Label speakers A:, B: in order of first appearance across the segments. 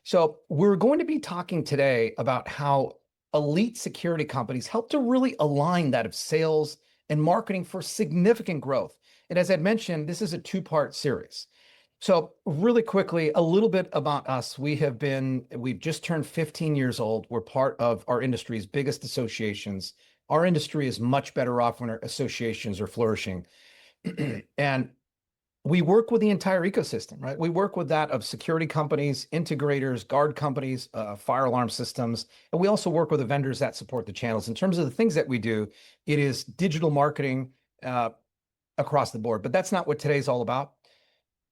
A: So we're going to be talking today about how elite security companies help to really align that of sales and marketing for significant growth. And as I mentioned, this is a two-part series. So really quickly, a little bit about us. We've just turned 15 years old. We're part of our industry's biggest associations. Our industry is much better off when our associations are flourishing. And we work with the entire ecosystem, right? We work with that of security companies, integrators, guard companies, fire alarm systems, and we also work with the vendors that support the channels. In terms of the things that we do, it is digital marketing uh, across the board. But that's not what today's all about.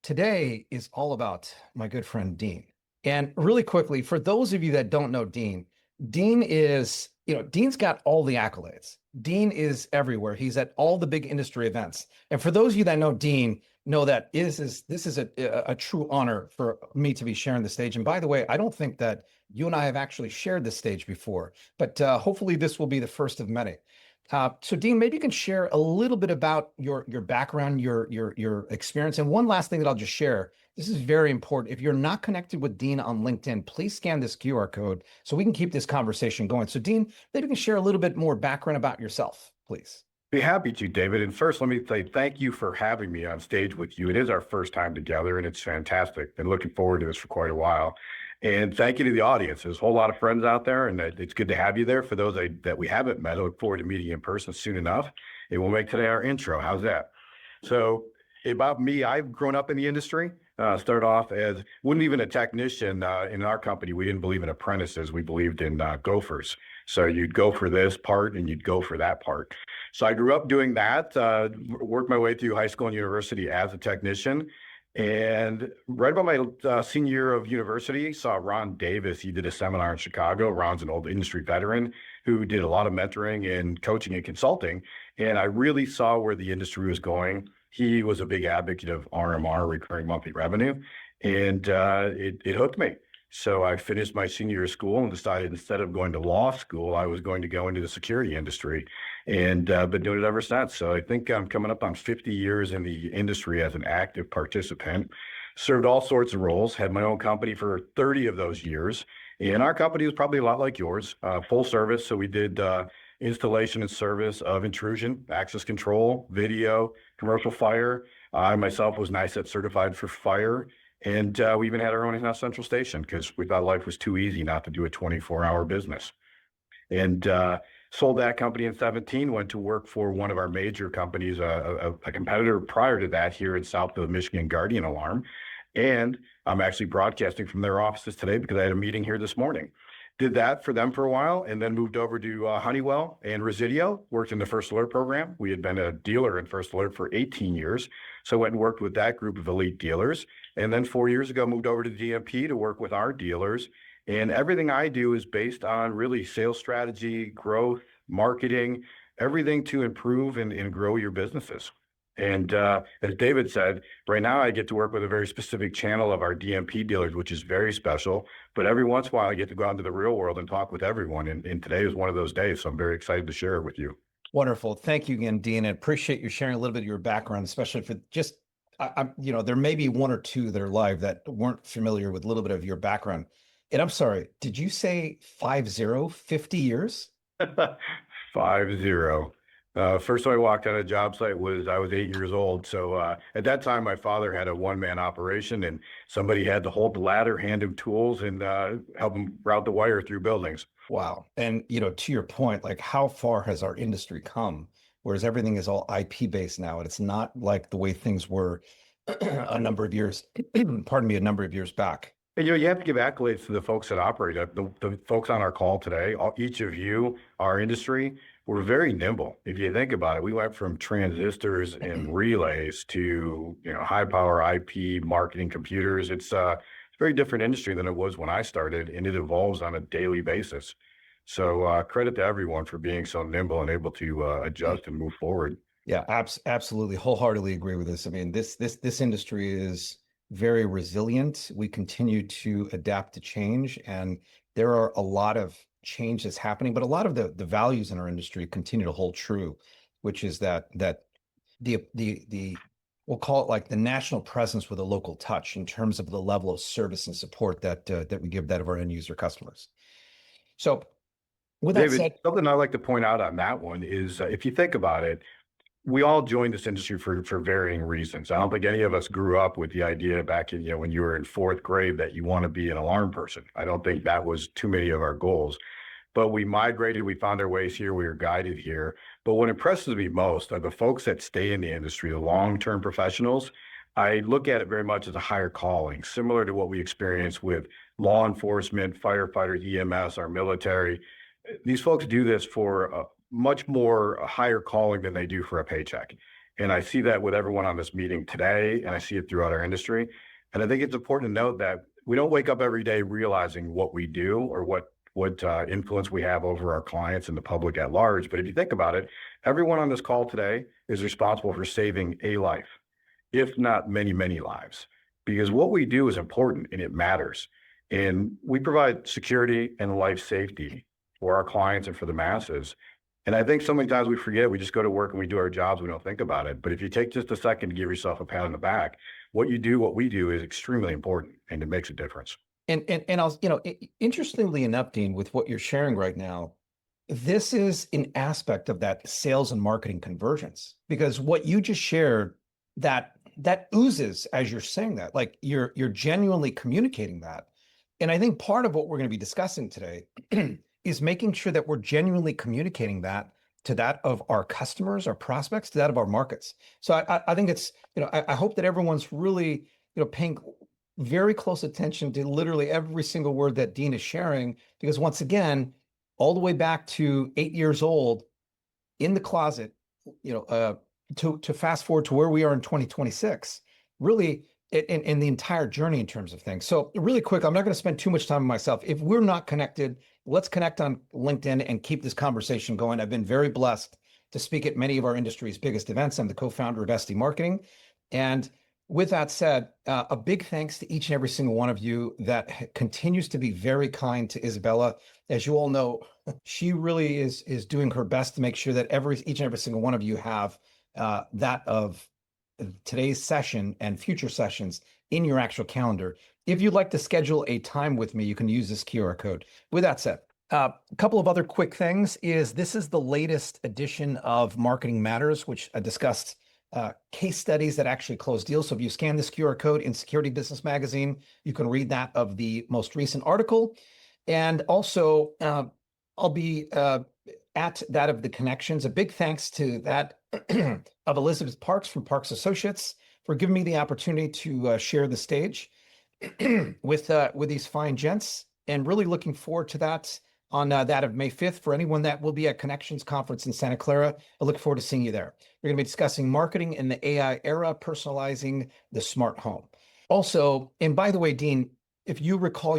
A: Today is all about my good friend Dean. And really quickly, for those of you that don't know Dean, Dean's got all the accolades. Dean is everywhere. He's at all the big industry events. And for those of you that know Dean, know that this is a true honor for me to be sharing the stage. And by the way, I don't think that you and I have actually shared this stage before, but hopefully this will be the first of many. So Dean, maybe you can share a little bit about your background, your experience. And one last thing that I'll just share. This is very important. If you're not connected with Dean on LinkedIn, please scan this QR code so we can keep this conversation going. So Dean, maybe you can share a little bit more background about yourself, please.
B: Be happy to, David. And first, let me say thank you for having me on stage with you. It is our first time together, and it's fantastic. Been looking forward to this for quite a while. And thank you to the audience. There's a whole lot of friends out there, and it's good to have you there. For those that we haven't met, I look forward to meeting you in person soon enough. And we'll make today our intro. How's that? So about me, I've grown up in the industry. Started off as, wasn't even a technician in our company. We didn't believe in apprentices. We believed in gophers. So you'd go for this part and you'd go for that part. So I grew up doing that, worked my way through high school and university as a technician. And right about my senior year of university, saw Ron Davis. He did a seminar in Chicago. Ron's an old industry veteran who did a lot of mentoring and coaching and consulting. And I really saw where the industry was going. He was a big advocate of RMR, recurring monthly revenue, and it hooked me. So I finished my senior year of school and decided instead of going to law school, I was going to go into the security industry, and been doing it ever since. So I think I'm coming up on 50 years in the industry as an active participant. Served all sorts of roles, had my own company for 30 of those years. And our company was probably a lot like yours, full service. So we did installation and service of intrusion, access control, video, commercial fire. I myself was NICET certified for fire. And we even had our own in-house central station because we thought life was too easy not to do a 24-hour business. And sold that company in 17, went to work for one of our major companies, a competitor prior to that here in south of Michigan, Guardian Alarm. And I'm actually broadcasting from their offices today because I had a meeting here this morning. Did that for them for a while and then moved over to Honeywell and Resideo, worked in the First Alert program. We had been a dealer in First Alert for 18 years. So I went and worked with that group of elite dealers. And then 4 years ago, moved over to DMP to work with our dealers. And everything I do is based on really sales strategy, growth, marketing, everything to improve and grow your businesses. And as David said, right now I get to work with a very specific channel of our DMP dealers, which is very special. But every once in a while, I get to go out into the real world and talk with everyone. And today is one of those days. So I'm very excited to share it with you.
A: Wonderful. Thank you again, Dean. I appreciate you sharing a little bit of your background, especially for just, there may be one or two that are live that weren't familiar with a little bit of your background. And I'm sorry, did you say 50 years?
B: 50. First time I walked on a job site I was 8 years old. So at that time, my father had a one-man operation and somebody had to hold the ladder, hand him tools, and help him route the wire through buildings.
A: Wow. And, to your point, like how far has our industry come? Whereas everything is all IP based now, and it's not like the way things were a number of years, a number of years back.
B: And, you have to give accolades to the folks that operate it. The folks on our call today, each of you, our industry, we're very nimble. If you think about it, we went from transistors and relays to high power IP marketing computers. It's a very different industry than it was when I started, and it evolves on a daily basis. So credit to everyone for being so nimble and able to adjust and move forward.
A: Yeah, absolutely, wholeheartedly agree with this. I mean, this industry is very resilient. We continue to adapt to change, and there are a lot of change that's happening, but a lot of the values in our industry continue to hold true, which is that the we'll call it like the national presence with a local touch in terms of the level of service and support that we give that of our end user customers. So with that
B: David,
A: said,
B: something I like to point out on that one is if you think about it, we all joined this industry for varying reasons. I don't think any of us grew up with the idea back in, when you were in fourth grade that you want to be an alarm person. I don't think that was too many of our goals. But we migrated, we found our ways here, we were guided here. But what impresses me most are the folks that stay in the industry, the long-term professionals. I look at it very much as a higher calling, similar to what we experience with law enforcement, firefighters, EMS, our military. These folks do this for a much more a higher calling than they do for a paycheck. And I see that with everyone on this meeting today, and I see it throughout our industry. And I think it's important to note that we don't wake up every day realizing what we do or what influence we have over our clients and the public at large. But if you think about it, everyone on this call today is responsible for saving a life, if not many, many lives, because what we do is important and it matters. And we provide security and life safety for our clients and for the masses. And I think so many times we forget, we just go to work and we do our jobs, we don't think about it. But if you take just a second to give yourself a pat on the back, what you do, what we do is extremely important and it makes a difference.
A: And I'll, interestingly enough, Dean, with what you're sharing right now, this is an aspect of that sales and marketing convergence, because what you just shared, that oozes as you're saying that, like you're genuinely communicating that. And I think part of what we're going to be discussing today is making sure that we're genuinely communicating that to that of our customers, our prospects, to that of our markets. So I think it's, I hope that everyone's really, paying very close attention to literally every single word that Dean is sharing, because once again, all the way back to 8 years old in the closet, to fast forward to where we are in 2026, really in the entire journey in terms of things. So really quick, I'm not going to spend too much time on myself. If we're not connected, let's connect on LinkedIn and keep this conversation going. I've been very blessed to speak at many of our industry's biggest events. I'm the co-founder of SD Marketing. And with that said, a big thanks to each and every single one of you that continues to be very kind to Isabella. As you all know, she really is doing her best to make sure that each and every single one of you have that of today's session and future sessions in your actual calendar. If you'd like to schedule a time with me, you can use this QR code. With that said, a couple of other quick things is this is the latest edition of Marketing Matters, which I discussed case studies that actually close deals. So if you scan this QR code in Security Business Magazine, you can read that of the most recent article. And also, I'll be at that of the connections. A big thanks to that of Elizabeth Parks from Parks Associates for giving me the opportunity to share the stage with these fine gents, and really looking forward to that on that of May 5th. For anyone that will be at Connections Conference in Santa Clara, I look forward to seeing you there. We're going to be discussing marketing in the AI era, personalizing the smart home. Also, and by the way, Dean, if you recall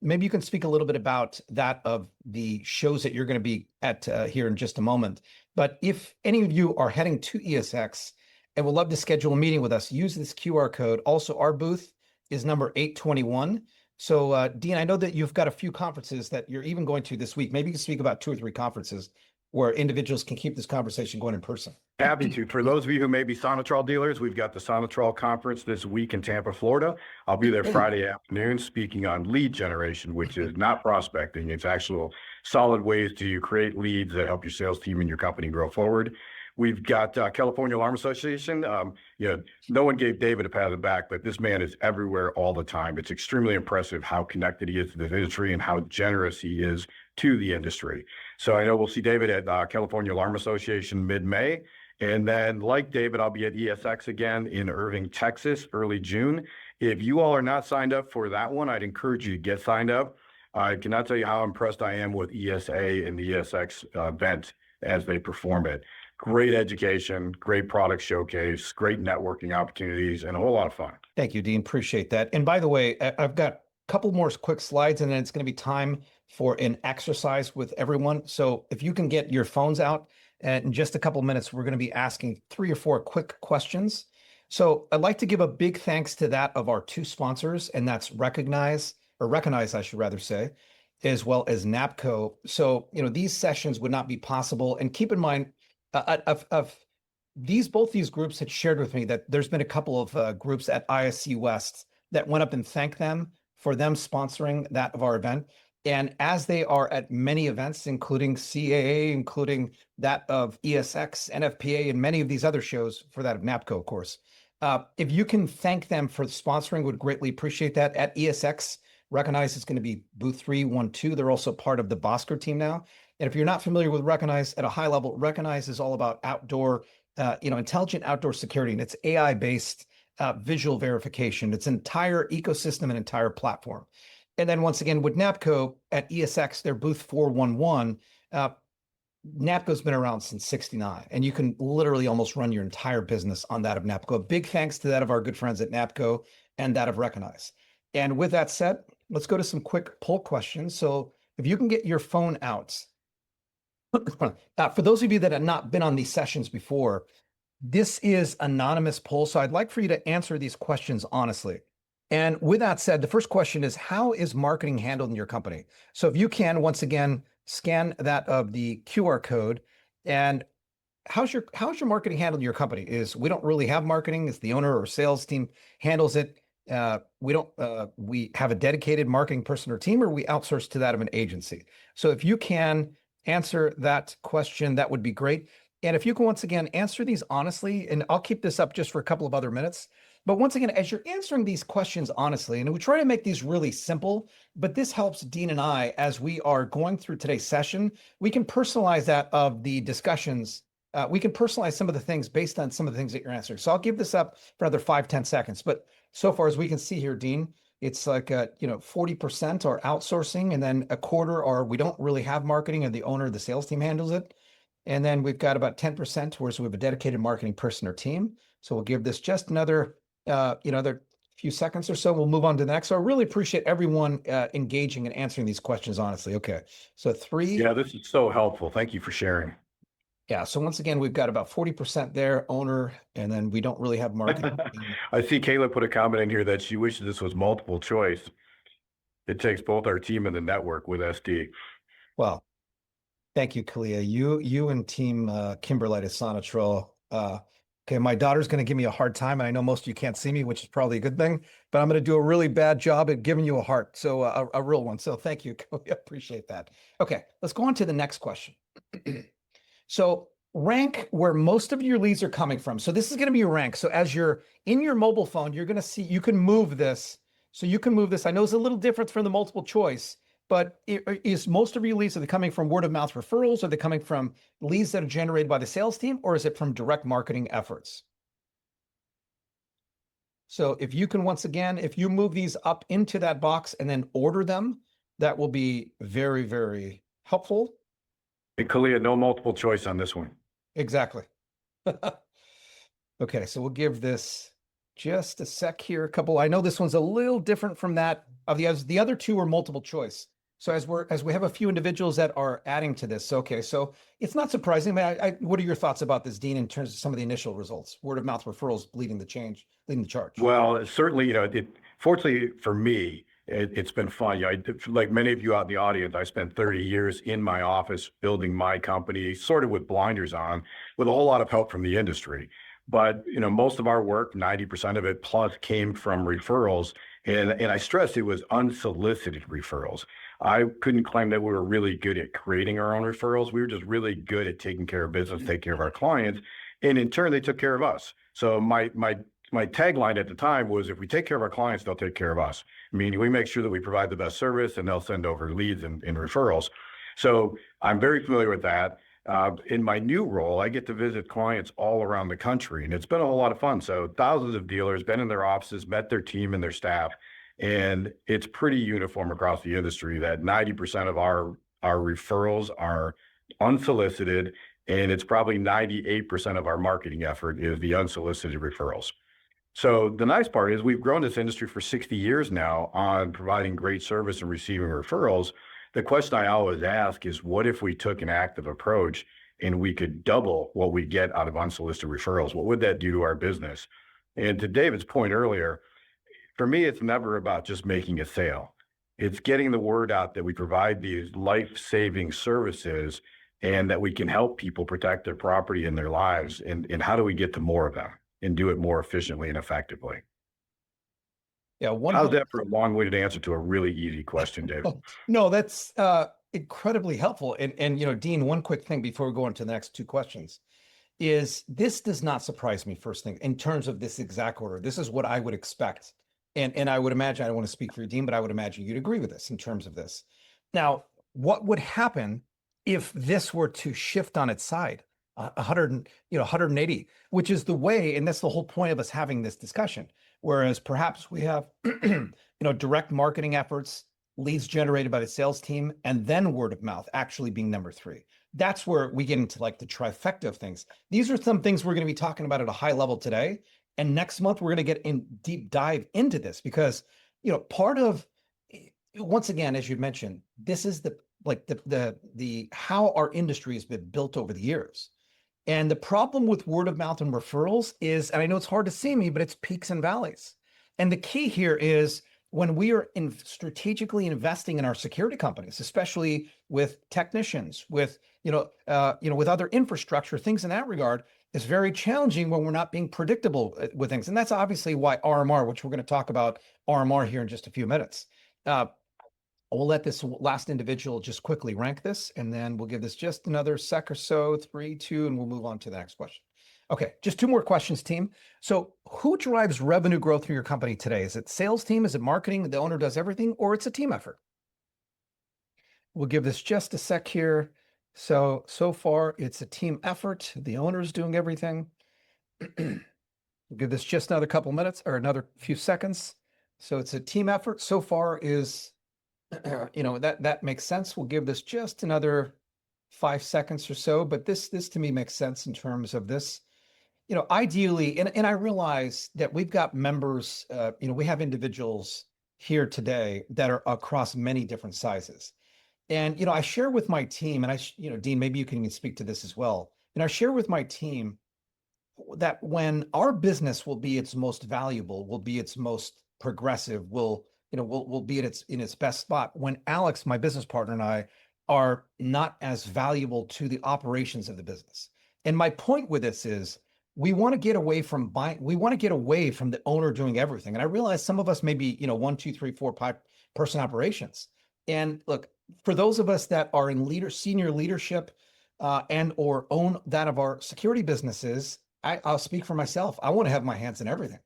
A: maybe you can speak a little bit about that of the shows that you're going to be at here in just a moment. But if any of you are heading to ESX and would love to schedule a meeting with us, use this QR code. Also, our booth is number 821. So, Dean, I know that you've got a few conferences that you're even going to this week. Maybe you can speak about 2 or 3 conferences where individuals can keep this conversation going in person.
B: Happy to. For those of you who may be Sonatrol dealers, we've got the Sonatrol conference this week in Tampa, Florida. I'll be there Friday afternoon speaking on lead generation, which is not prospecting. It's actual solid ways to create leads that help your sales team and your company grow forward. We've got California Alarm Association. No one gave David a pat on the back, but this man is everywhere all the time. It's extremely impressive how connected he is to the industry and how generous he is to the industry. So I know we'll see David at California Alarm Association mid-May. And then like David, I'll be at ESX again in Irving, Texas, early June. If you all are not signed up for that one, I'd encourage you to get signed up. I cannot tell you how impressed I am with ESA and the ESX event as they perform it. Great education, great product showcase, great networking opportunities, and a whole lot of fun.
A: Thank you, Dean. Appreciate that. And by the way, I've got a couple more quick slides, and then it's going to be time for an exercise with everyone. So if you can get your phones out, and in just a couple of minutes, we're going to be asking 3 or 4 quick questions. So I'd like to give a big thanks to that of our 2 sponsors, and that's Recognize, I should rather say, as well as NAPCO. So, these sessions would not be possible. And keep in mind, both these groups had shared with me that there's been a couple of groups at ISC West that went up and thanked them for them sponsoring that of our event. And as they are at many events, including CAA, including that of ESX, NFPA, and many of these other shows, for that of NAPCO, of course. If you can thank them for sponsoring, would greatly appreciate that. At ESX, Recognize is going to be booth 312. They're also part of the Bosker team now. And if you're not familiar with Recognize at a high level, Recognize is all about outdoor, intelligent outdoor security, and it's AI-based visual verification. It's an entire ecosystem and entire platform. And then once again, with NAPCO at ESX, their booth 411, NAPCO's been around since 69, and you can literally almost run your entire business on that of NAPCO. Big thanks to that of our good friends at NAPCO and that of Recognize. And with that said, let's go to some quick poll questions. So if you can get your phone out, for those of you that have not been on these sessions before, this is anonymous poll. So I'd like for you to answer these questions honestly. And with that said, the first question is, how is marketing handled in your company? So if you can, once again, scan that of the QR code. And how's your marketing handled in your company? We don't really have marketing. It's the owner or sales team handles it. We have a dedicated marketing person or team, or we outsource to that of an agency. So if you can answer that question, that would be great. And if you can, once again, answer these honestly, and I'll keep this up just for a couple of other minutes. But once again, as you're answering these questions honestly, and we try to make these really simple, but this helps Dean and I as we are going through today's session, we can personalize that of the discussions. We can personalize some of the things based on some of the things that you're answering. So I'll give this up for another 5-10 seconds. But so far as we can see here, Dean, it's like 40% are outsourcing, and then a quarter are we don't really have marketing, and the owner of the sales team handles it. And then we've got about 10% whereas we have a dedicated marketing person or team. So we'll give this just another another few seconds or so. We'll move on to the next. So I really appreciate everyone engaging and answering these questions honestly. Okay, so 3.
B: Yeah, this is so helpful. Thank you for sharing.
A: Yeah, so once again, we've got about 40% there, owner, and then we don't really have marketing.
B: I see Kayla put a comment in here that she wishes this was multiple choice. It takes both our team and the network with SD.
A: Well, thank you, Kalia. You and team Kimberlite Sonatrol. Okay, my daughter's going to give me a hard time, and I know most of you can't see me, which is probably a good thing, but I'm going to do a really bad job at giving you a heart, so a real one. So thank you, Kalia. Appreciate that. Okay, let's go on to the next question. So rank where most of your leads are coming from. So this is going to be your rank. So as you're in your mobile phone, you're going to see, you can move this. So you can move this. I know it's a little different from the multiple choice, but is most of your leads, are they coming from word of mouth referrals? Are they coming from leads that are generated by the sales team, or is it from direct marketing efforts? So if you can, once again, if you move these up into that box and then order them, that will be very, very helpful.
B: Hey, Kalia, no multiple choice on this one.
A: Exactly. Okay, so we'll give this just a sec here. A couple. I know this one's a little different from that of the others. The other two are multiple choice. So as we have a few individuals that are adding to this. Okay, so it's not surprising. What are your thoughts about this, Dean, in terms of some of the initial results? Word of mouth referrals leading the charge.
B: Well, certainly, fortunately for me, it's been fun. Like many of you out in the audience, I spent 30 years in my office building my company, sort of with blinders on, with a whole lot of help from the industry. But most of our work, 90% of it plus, came from referrals, and I stress it was unsolicited referrals. I couldn't claim that we were really good at creating our own referrals. We were just really good at taking care of business, taking care of our clients, and in turn, they took care of us. So my tagline at the time was, if we take care of our clients, they'll take care of us. Meaning we make sure that we provide the best service, and they'll send over leads and referrals. So I'm very familiar with that. In my new role, I get to visit clients all around the country, and it's been a whole lot of fun. So thousands of dealers, been in their offices, met their team and their staff, and it's pretty uniform across the industry that 90% of our referrals are unsolicited, and it's probably 98% of our marketing effort is the unsolicited referrals. So the nice part is we've grown this industry for 60 years now on providing great service and receiving referrals. The question I always ask is, what if we took an active approach and we could double what we get out of unsolicited referrals? What would that do to our business? And to David's point earlier, for me, it's never about just making a sale. It's getting the word out that we provide these life-saving services and that we can help people protect their property and their lives. And how do we get to more of them and do it more efficiently and effectively?
A: Yeah,
B: How's that for a long-winded answer to a really easy question, David?
A: Oh, no, that's incredibly helpful. And Dean, one quick thing before we go on to the next two questions is this does not surprise me, first thing, in terms of this exact order. This is what I would expect. And I would imagine, I don't want to speak for you, Dean, but I would imagine you'd agree with this in terms of this. Now, what would happen if this were to shift on its side, 180, which is the way, and that's the whole point of us having this discussion. Whereas perhaps we have, direct marketing efforts, leads generated by the sales team, and then word of mouth actually being number three. That's where we get into like the trifecta of things. These are some things we're going to be talking about at a high level today. And next month, we're going to get in deep dive into this because, part of, once again, as you mentioned, this is the how our industry has been built over the years. And the problem with word of mouth and referrals is, and I know it's hard to see me, but it's peaks and valleys. And the key here is when we are strategically investing in our security companies, especially with technicians, with with other infrastructure, things in that regard, is very challenging when we're not being predictable with things. And that's obviously why RMR, which we're going to talk about RMR here in just a few minutes. We'll let this last individual just quickly rank this, and then we'll give this just another sec or so, 3, 2, and we'll move on to the next question. Okay, just two more questions, team. So who drives revenue growth in your company today? Is it sales team? Is it marketing? The owner does everything, or it's a team effort? We'll give this just a sec here. So far it's a team effort. The owner's doing everything. We'll give this just another couple minutes or another few seconds. So it's a team effort. So far is, that makes sense. We'll give this just another 5 seconds or so, but this to me makes sense in terms of this. Ideally, and I realize that we've got members, we have individuals here today that are across many different sizes. And, I share with my team, and Dean, maybe you can even speak to this as well. And I share with my team that when our business will be its most valuable, will be its most progressive, will be in its best spot when Alex, my business partner, and I are not as valuable to the operations of the business. And my point with this is we want to get away from buying, we want to get away from the owner doing everything. And I realize some of us may be, 1, 2, 3, 4, 5 person operations. And look, for those of us that are in senior leadership and or own that of our security businesses, I'll speak for myself. I want to have my hands in everything.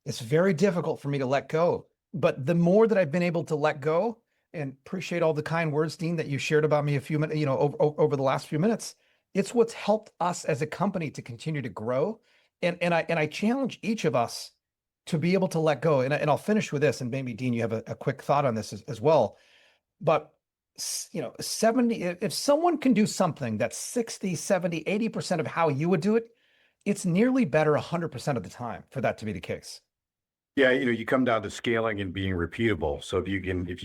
A: It's very difficult for me to let go. But the more that I've been able to let go, and appreciate all the kind words, Dean, that you shared about me a few minutes, over the last few minutes, it's what's helped us as a company to continue to grow. And I challenge each of us to be able to let go. And I'll finish with this, and maybe Dean, you have a quick thought on this as well. But 70, if someone can do something that's 60, 70, 80% of how you would do it, it's nearly better 100% of the time for that to be the case.
B: Yeah, you come down to scaling and being repeatable. So if you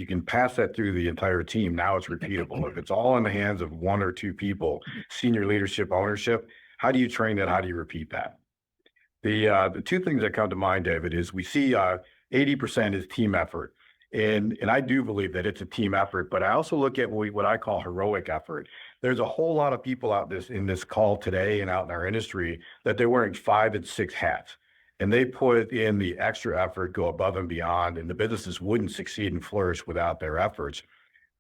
B: can pass that through the entire team, now it's repeatable. If it's all in the hands of 1 or 2 people, senior leadership, ownership, how do you train that? How do you repeat that? The two things that come to mind, David, is we see 80% is team effort. And I do believe that it's a team effort, but I also look at what I call heroic effort. There's a whole lot of people out in this call today and out in our industry that they're wearing 5 and 6 hats. And they put in the extra effort, go above and beyond, and the businesses wouldn't succeed and flourish without their efforts.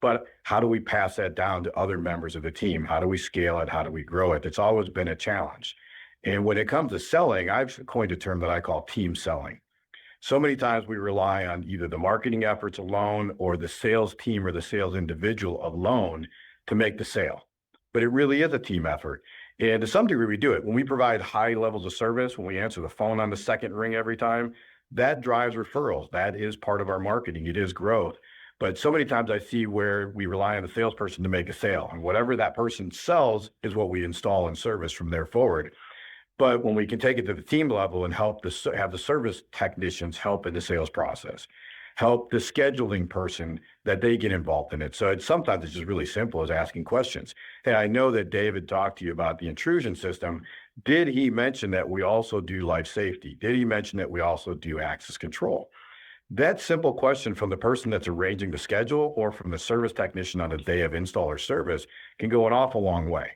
B: But how do we pass that down to other members of the team? How do we scale it? How do we grow it? It's always been a challenge. And when it comes to selling, I've coined a term that I call team selling. So many times we rely on either the marketing efforts alone or the sales team or the sales individual alone to make the sale. But it really is a team effort. And to some degree, we do it. When we provide high levels of service, when we answer the phone on the second ring every time, that drives referrals. That is part of our marketing. It is growth. But so many times I see where we rely on the salesperson to make a sale. And whatever that person sells is what we install and service from there forward. But when we can take it to the team level and have the service technicians help in the sales process, help the scheduling person that they get involved in it. So sometimes it's just really simple as asking questions. Hey, I know that David talked to you about the intrusion system. Did he mention that we also do life safety? Did he mention that we also do access control? That simple question from the person that's arranging the schedule or from the service technician on the day of install or service can go an awful long way.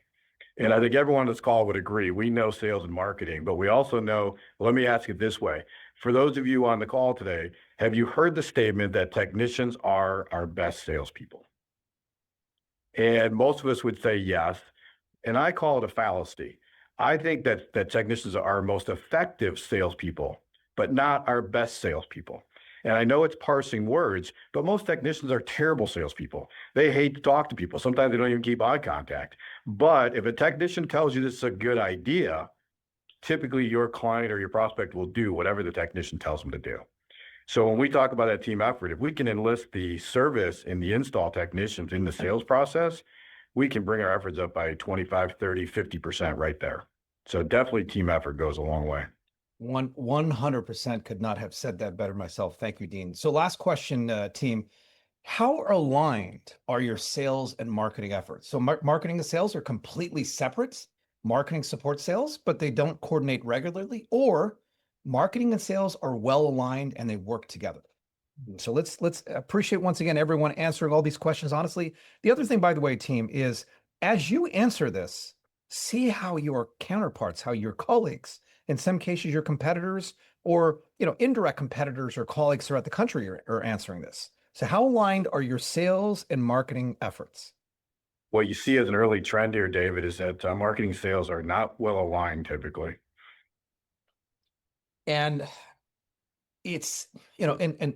B: And I think everyone on this call would agree. We know sales and marketing, but we also know, let me ask it this way. For those of you on the call today, have you heard the statement that technicians are our best salespeople? And most of us would say yes. And I call it a fallacy. I think that technicians are our most effective salespeople, but not our best salespeople. And I know it's parsing words, but most technicians are terrible salespeople. They hate to talk to people. Sometimes they don't even keep eye contact. But if a technician tells you this is a good idea, typically your client or your prospect will do whatever the technician tells them to do. So when we talk about that team effort, if we can enlist the service and the install technicians in the sales process, we can bring our efforts up by 25, 30, 50% right there. So definitely team effort goes a long way.
A: 100% could not have said that better myself. Thank you, Dean. So last question, team. How aligned are your sales and marketing efforts? So marketing and sales are completely separate. Marketing supports sales, but they don't coordinate regularly, or marketing and sales are well aligned and they work together. So let's appreciate once again everyone answering all these questions honestly. The other thing, by the way, team, is as you answer this, see how your counterparts, how your colleagues, in some cases your competitors, or indirect competitors or colleagues throughout the country are answering this. So how aligned are your sales and marketing efforts?
B: What you see as an early trend here, David, is that marketing sales are not well aligned typically.
A: And it's, and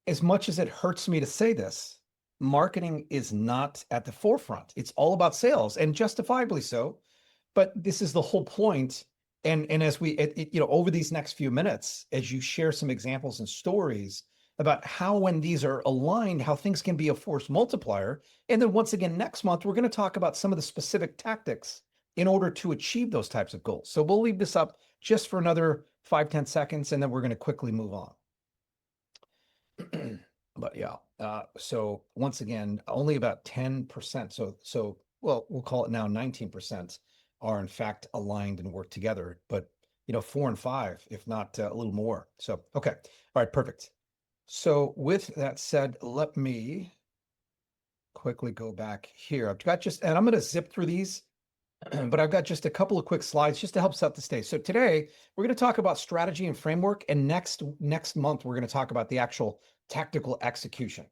A: as much as it hurts me to say this, marketing is not at the forefront. It's all about sales, and justifiably so. But this is the whole point. And as we, over these next few minutes, as you share some examples and stories about how, when these are aligned, how things can be a force multiplier. And then once again, next month, we're going to talk about some of the specific tactics in order to achieve those types of goals. So we'll leave this up just for another 5-10 seconds, and then we're going to quickly move on. But yeah, so once again, only about 10%. So well, we'll call it now 19% are in fact aligned and work together, but 4 and 5, if not a little more. So, okay. All right, perfect. So with that said, let me quickly go back here. I've got and I'm going to zip through these, but I've got just a couple of quick slides just to help set the stage. So today we're going to talk about strategy and framework, and next month we're going to talk about the actual tactical execution.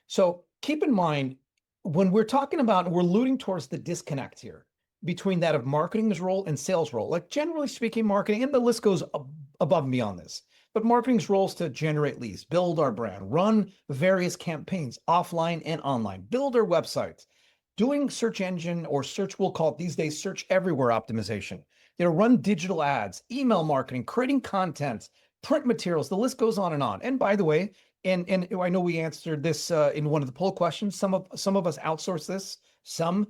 A: So keep in mind, when we're talking about, we're alluding towards the disconnect here between that of marketing's role and sales role. Like generally speaking, marketing, and the list goes above and beyond this, but marketing's role is to generate leads, build our brand, run various campaigns offline and online, build our websites, doing search engine or search, we'll call it these days, search everywhere optimization, run digital ads, email marketing, creating content, print materials, the list goes on. And by the way, and I know we answered this in one of the poll questions, some of us outsource this, some,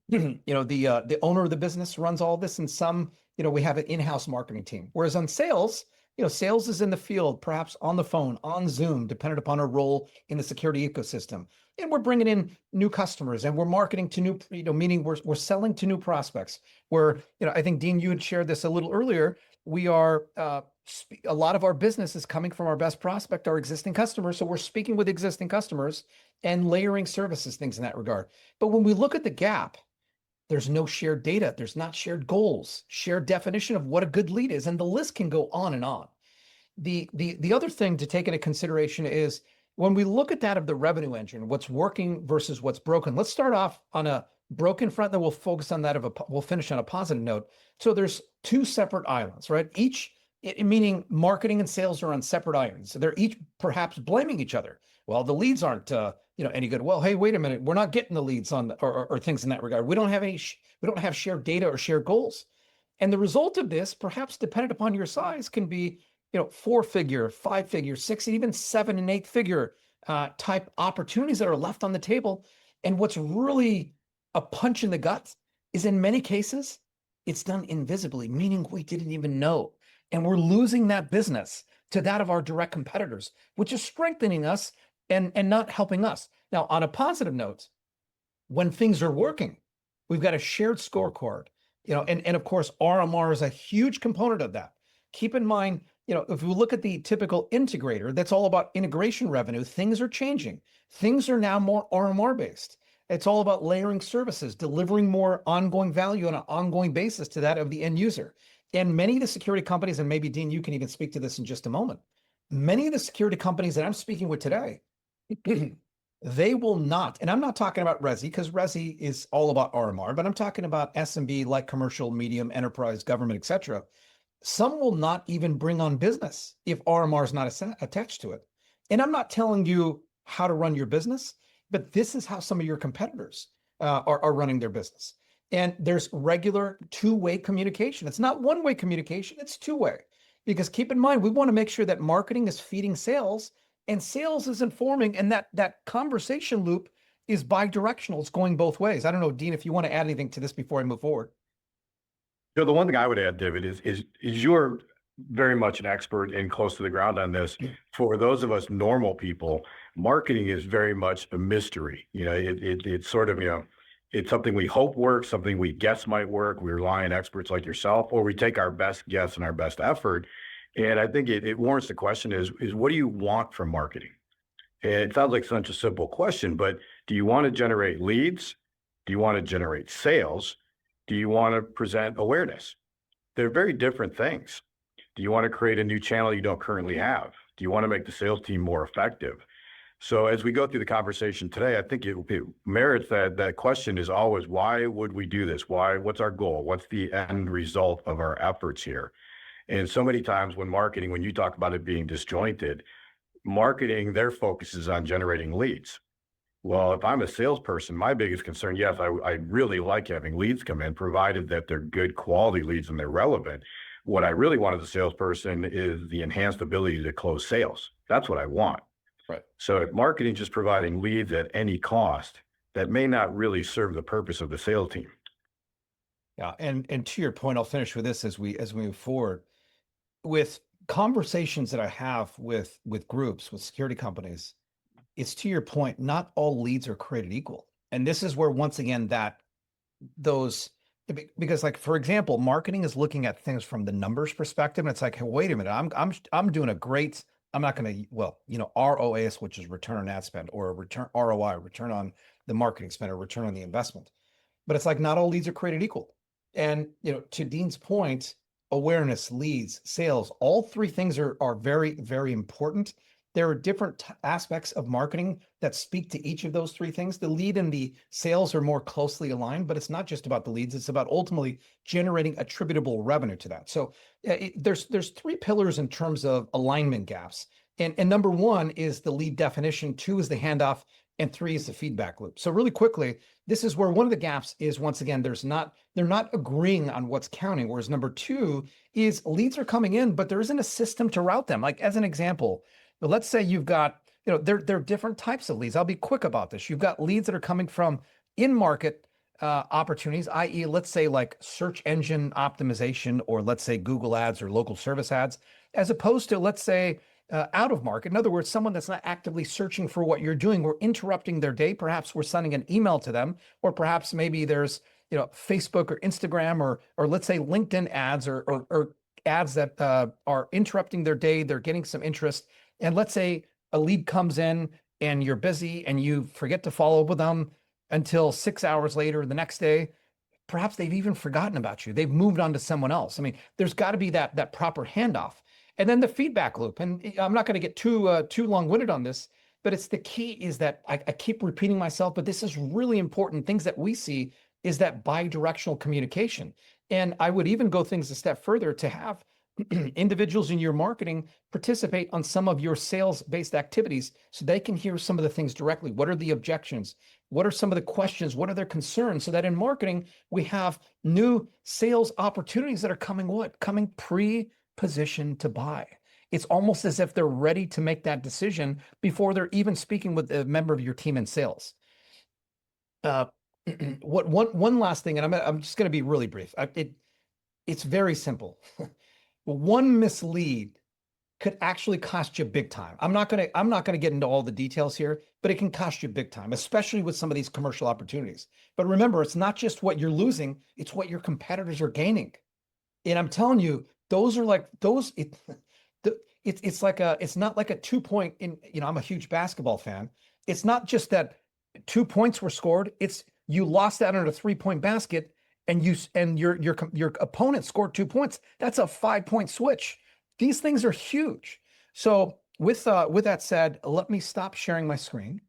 A: the owner of the business runs all this, and some, we have an in-house marketing team. Whereas on sales, sales is in the field, perhaps on the phone, on Zoom, dependent upon our role in the security ecosystem. And we're bringing in new customers, and we're marketing to new, meaning we're selling to new prospects. Where, I think, Dean, you had shared this a little earlier. We are, a lot of our business is coming from our best prospect, our existing customers. So we're speaking with existing customers and layering services, things in that regard. But when we look at the gap, there's no shared data. There's not shared goals, shared definition of what a good lead is. And the list can go on and on. The other thing to take into consideration is when we look at that of the revenue engine, what's working versus what's broken. Let's start off on a broken front, then we'll focus on that we'll finish on a positive note. So there's two separate islands, right? Meaning marketing and sales are on separate islands. So they're each perhaps blaming each other. Well, the leads aren't, any good. Well, hey, wait a minute. We're not getting the leads on or things in that regard. We don't have shared data or shared goals. And the result of this, perhaps dependent upon your size, can be, 4-figure, 5-figure, 6, and even 7 and 8-figure type opportunities that are left on the table. And what's really a punch in the gut is, in many cases, it's done invisibly, meaning we didn't even know. And we're losing that business to that of our direct competitors, which is strengthening us and not helping us. Now, on a positive note, when things are working, we've got a shared scorecard, and of course, RMR is a huge component of that. Keep in mind, if we look at the typical integrator, that's all about integration revenue. Things are changing. Things are now more RMR based. It's all about layering services, delivering more ongoing value on an ongoing basis to that of the end user. And many of the security companies, and maybe Dean, you can even speak to this in just a moment. Many of the security companies that I'm speaking with today, they will not, and I'm not talking about Resi because Resi is all about RMR, but I'm talking about SMB, like commercial, medium, enterprise, government, etc. Some will not even bring on business if RMR is not attached to it. And I'm not telling you how to run your business, but this is how some of your competitors are running their business. And there's regular two-way communication. It's not one-way communication, it's two-way. Because keep in mind, we want to make sure that marketing is feeding sales and sales is informing, and that conversation loop is bi-directional. It's going both ways. I don't know, Dean, if you want to add anything to this before I move forward.
B: So the one thing I would add, David, is you're very much an expert and close to the ground on this. For those of us normal people, marketing is very much a mystery. It's sort of, it's something we hope works, something we guess might work. We rely on experts like yourself, or we take our best guess and our best effort. And I think it warrants the question is what do you want from marketing? And it sounds like such a simple question, but do you want to generate leads? Do you want to generate sales? Do you want to present awareness? They're very different things. Do you want to create a new channel you don't currently have? Do you want to make the sales team more effective? So as we go through the conversation today, I think it merits that question is always, why would we do this? What's our goal? What's the end result of our efforts here? And so many times when you talk about it being disjointed, marketing, their focus is on generating leads. Well, if I'm a salesperson, my biggest concern, yes, I really like having leads come in, provided that they're good quality leads and they're relevant. What I really want as a salesperson is the enhanced ability to close sales. That's what I want.
A: Right.
B: So if marketing just providing leads at any cost, that may not really serve the purpose of the sales team.
A: Yeah, and to your point, I'll finish with this as we move forward. With conversations that I have with groups, with security companies, it's to your point, not all leads are created equal. And this is where, once again, because like, for example, marketing is looking at things from the numbers perspective. And it's like, hey, wait a minute, I'm doing a great, I'm not going to, ROAS, which is return on ad spend, or a return ROI, return on the marketing spend, or return on the investment. But it's like, not all leads are created equal. And, to Dean's point, awareness, leads, sales, all three things are very, very important. There are different aspects of marketing that speak to each of those three things. The lead and the sales are more closely aligned, but it's not just about the leads. It's about ultimately generating attributable revenue to that. So there's three pillars in terms of alignment gaps. And number one is the lead definition, two is the handoff, and three is the feedback loop. So really quickly, this is where one of the gaps is, once again, they're not agreeing on what's counting. Whereas number two is leads are coming in, but there isn't a system to route them. Like, as an example, but let's say you've got, there are different types of leads. I'll be quick about this. You've got leads that are coming from in-market opportunities, i.e., let's say like search engine optimization, or let's say Google ads or local service ads, as opposed to, let's say, out of market. In other words, someone that's not actively searching for what you're doing. We're interrupting their day. Perhaps we're sending an email to them, or perhaps maybe there's, Facebook or Instagram or let's say LinkedIn ads or ads that are interrupting their day. They're getting some interest. And let's say a lead comes in and you're busy and you forget to follow up with them until 6 hours later, the next day. Perhaps they've even forgotten about you. They've moved on to someone else. I mean, there's got to be that proper handoff. And then the feedback loop. And I'm not going to get too long-winded on this, but it's the key is that I keep repeating myself, but this is really important. Things that we see is that bi-directional communication. And I would even go things a step further to have individuals in your marketing participate on some of your sales-based activities so they can hear some of the things directly. What are the objections? What are some of the questions? What are their concerns? So that in marketing, we have new sales opportunities that are coming pre-positioned to buy. It's almost as if they're ready to make that decision before they're even speaking with a member of your team in sales. One last thing, and I'm just going to be really brief. It's very simple. One mislead could actually cost you big time. I'm not going to get into all the details here, but it can cost you big time, especially with some of these commercial opportunities. But remember, it's not just what you're losing, it's what your competitors are gaining. And I'm telling you, those are like those, it's not like a 2-point in, I'm a huge basketball fan. It's not just that 2 points were scored. It's you lost that on a 3-point basket, and your opponent scored 2 points. That's a 5-point switch. These things are huge. So with that said, let me stop sharing my screen,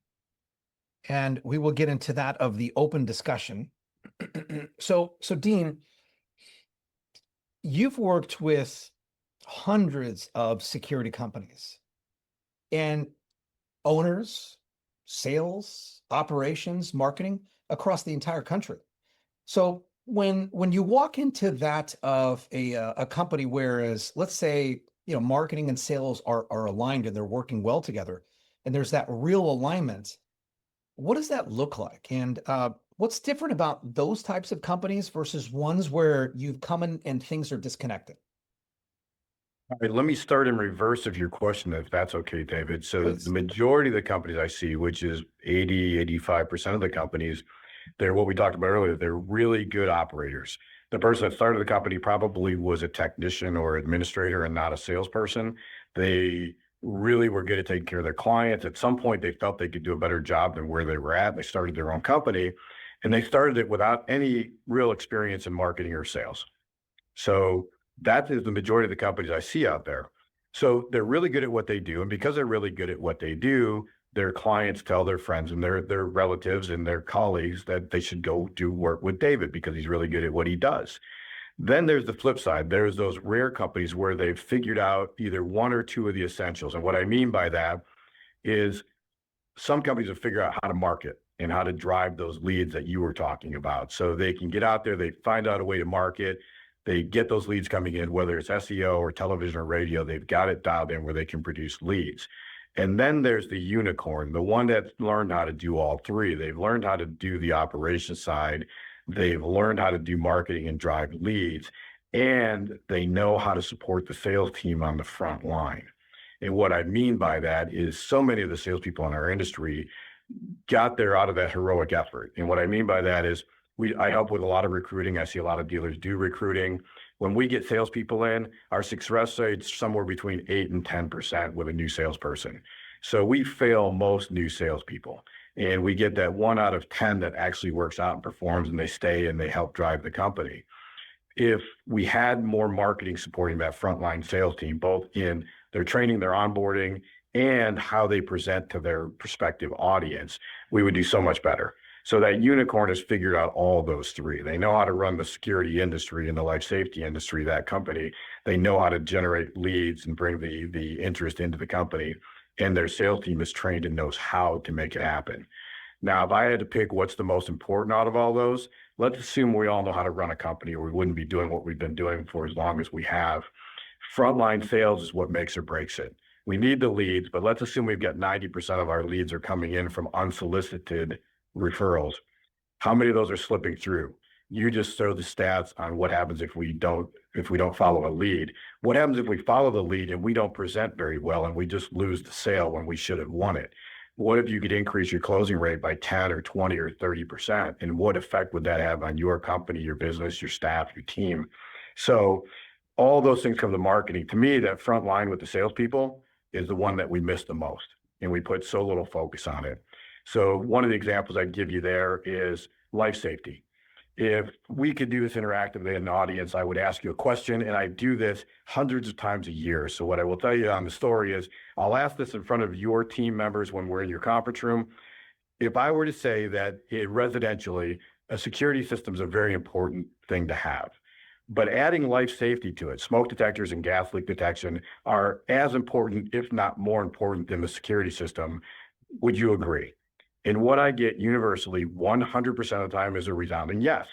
A: and we will get into that of the open discussion. So Dean, you've worked with hundreds of security companies and owners, sales, operations, marketing across the entire country. So when you walk into that of a company, whereas let's say, marketing and sales are aligned and they're working well together, and there's that real alignment, what does that look like? And what's different about those types of companies versus ones where you've come in and things are disconnected?
B: All right, let me start in reverse of your question, if that's okay, David. So the
A: Please.
B: majority of the companies I see, which is 85% of the companies, they're what we talked about earlier. They're really good operators. The person that started the company probably was a technician or administrator and not a salesperson. They really were good at taking care of their clients. At some point, they felt they could do a better job than where they were at. They started their own company, and they started it without any real experience in marketing or sales. So that is the majority of the companies I see out there. So they're really good at what they do. And because they're really good at what they do, their clients tell their friends and their relatives and their colleagues that they should go do work with David because he's really good at what he does. Then there's the flip side. There's those rare companies where they've figured out either one or two of the essentials. And what I mean by that is some companies have figured out how to market and how to drive those leads that you were talking about. So they can get out there, they find out a way to market, they get those leads coming in, whether it's SEO or television or radio, they've got it dialed in where they can produce leads. And then there's the unicorn, the one that's learned how to do all three. They've learned how to do the operations side. They've learned how to do marketing and drive leads, and they know how to support the sales team on the front line. And what I mean by that is so many of the salespeople in our industry got there out of that heroic effort. And what I mean by that is I help with a lot of recruiting. I see a lot of dealers do recruiting. When we get salespeople in, our success rate's somewhere between 8 and 10% with a new salesperson. So we fail most new salespeople. And we get that 1 out of 10 that actually works out and performs, and they stay and they help drive the company. If we had more marketing supporting that frontline sales team, both in their training, their onboarding, and how they present to their prospective audience, we would do so much better. So that unicorn has figured out all those three. They know how to run the security industry and the life safety industry, that company. They know how to generate leads and bring the interest into the company. And their sales team is trained and knows how to make it happen. Now, if I had to pick what's the most important out of all those, let's assume we all know how to run a company, or we wouldn't be doing what we've been doing for as long as we have. Frontline sales is what makes or breaks it. We need the leads, but let's assume we've got 90% of our leads are coming in from unsolicited referrals. How many of those are slipping through? You just throw the stats on what happens if we don't follow a lead. What happens if we follow the lead and we don't present very well and we just lose the sale when we should have won it? What if you could increase your closing rate by 10 or 20 or 30%? And what effect would that have on your company, your business, your staff, your team? So all those things come to marketing. To me, that front line with the salespeople is the one that we miss the most. And we put so little focus on it. So one of the examples I'd give you there is life safety. If we could do this interactively in an audience, I would ask you a question, and I do this hundreds of times a year. So what I will tell you on the story is I'll ask this in front of your team members when we're in your conference room. If I were to say that residentially, a security system is a very important thing to have, but adding life safety to it, smoke detectors and gas leak detection are as important, if not more important than the security system, would you agree? And what I get universally 100% of the time is a resounding yes,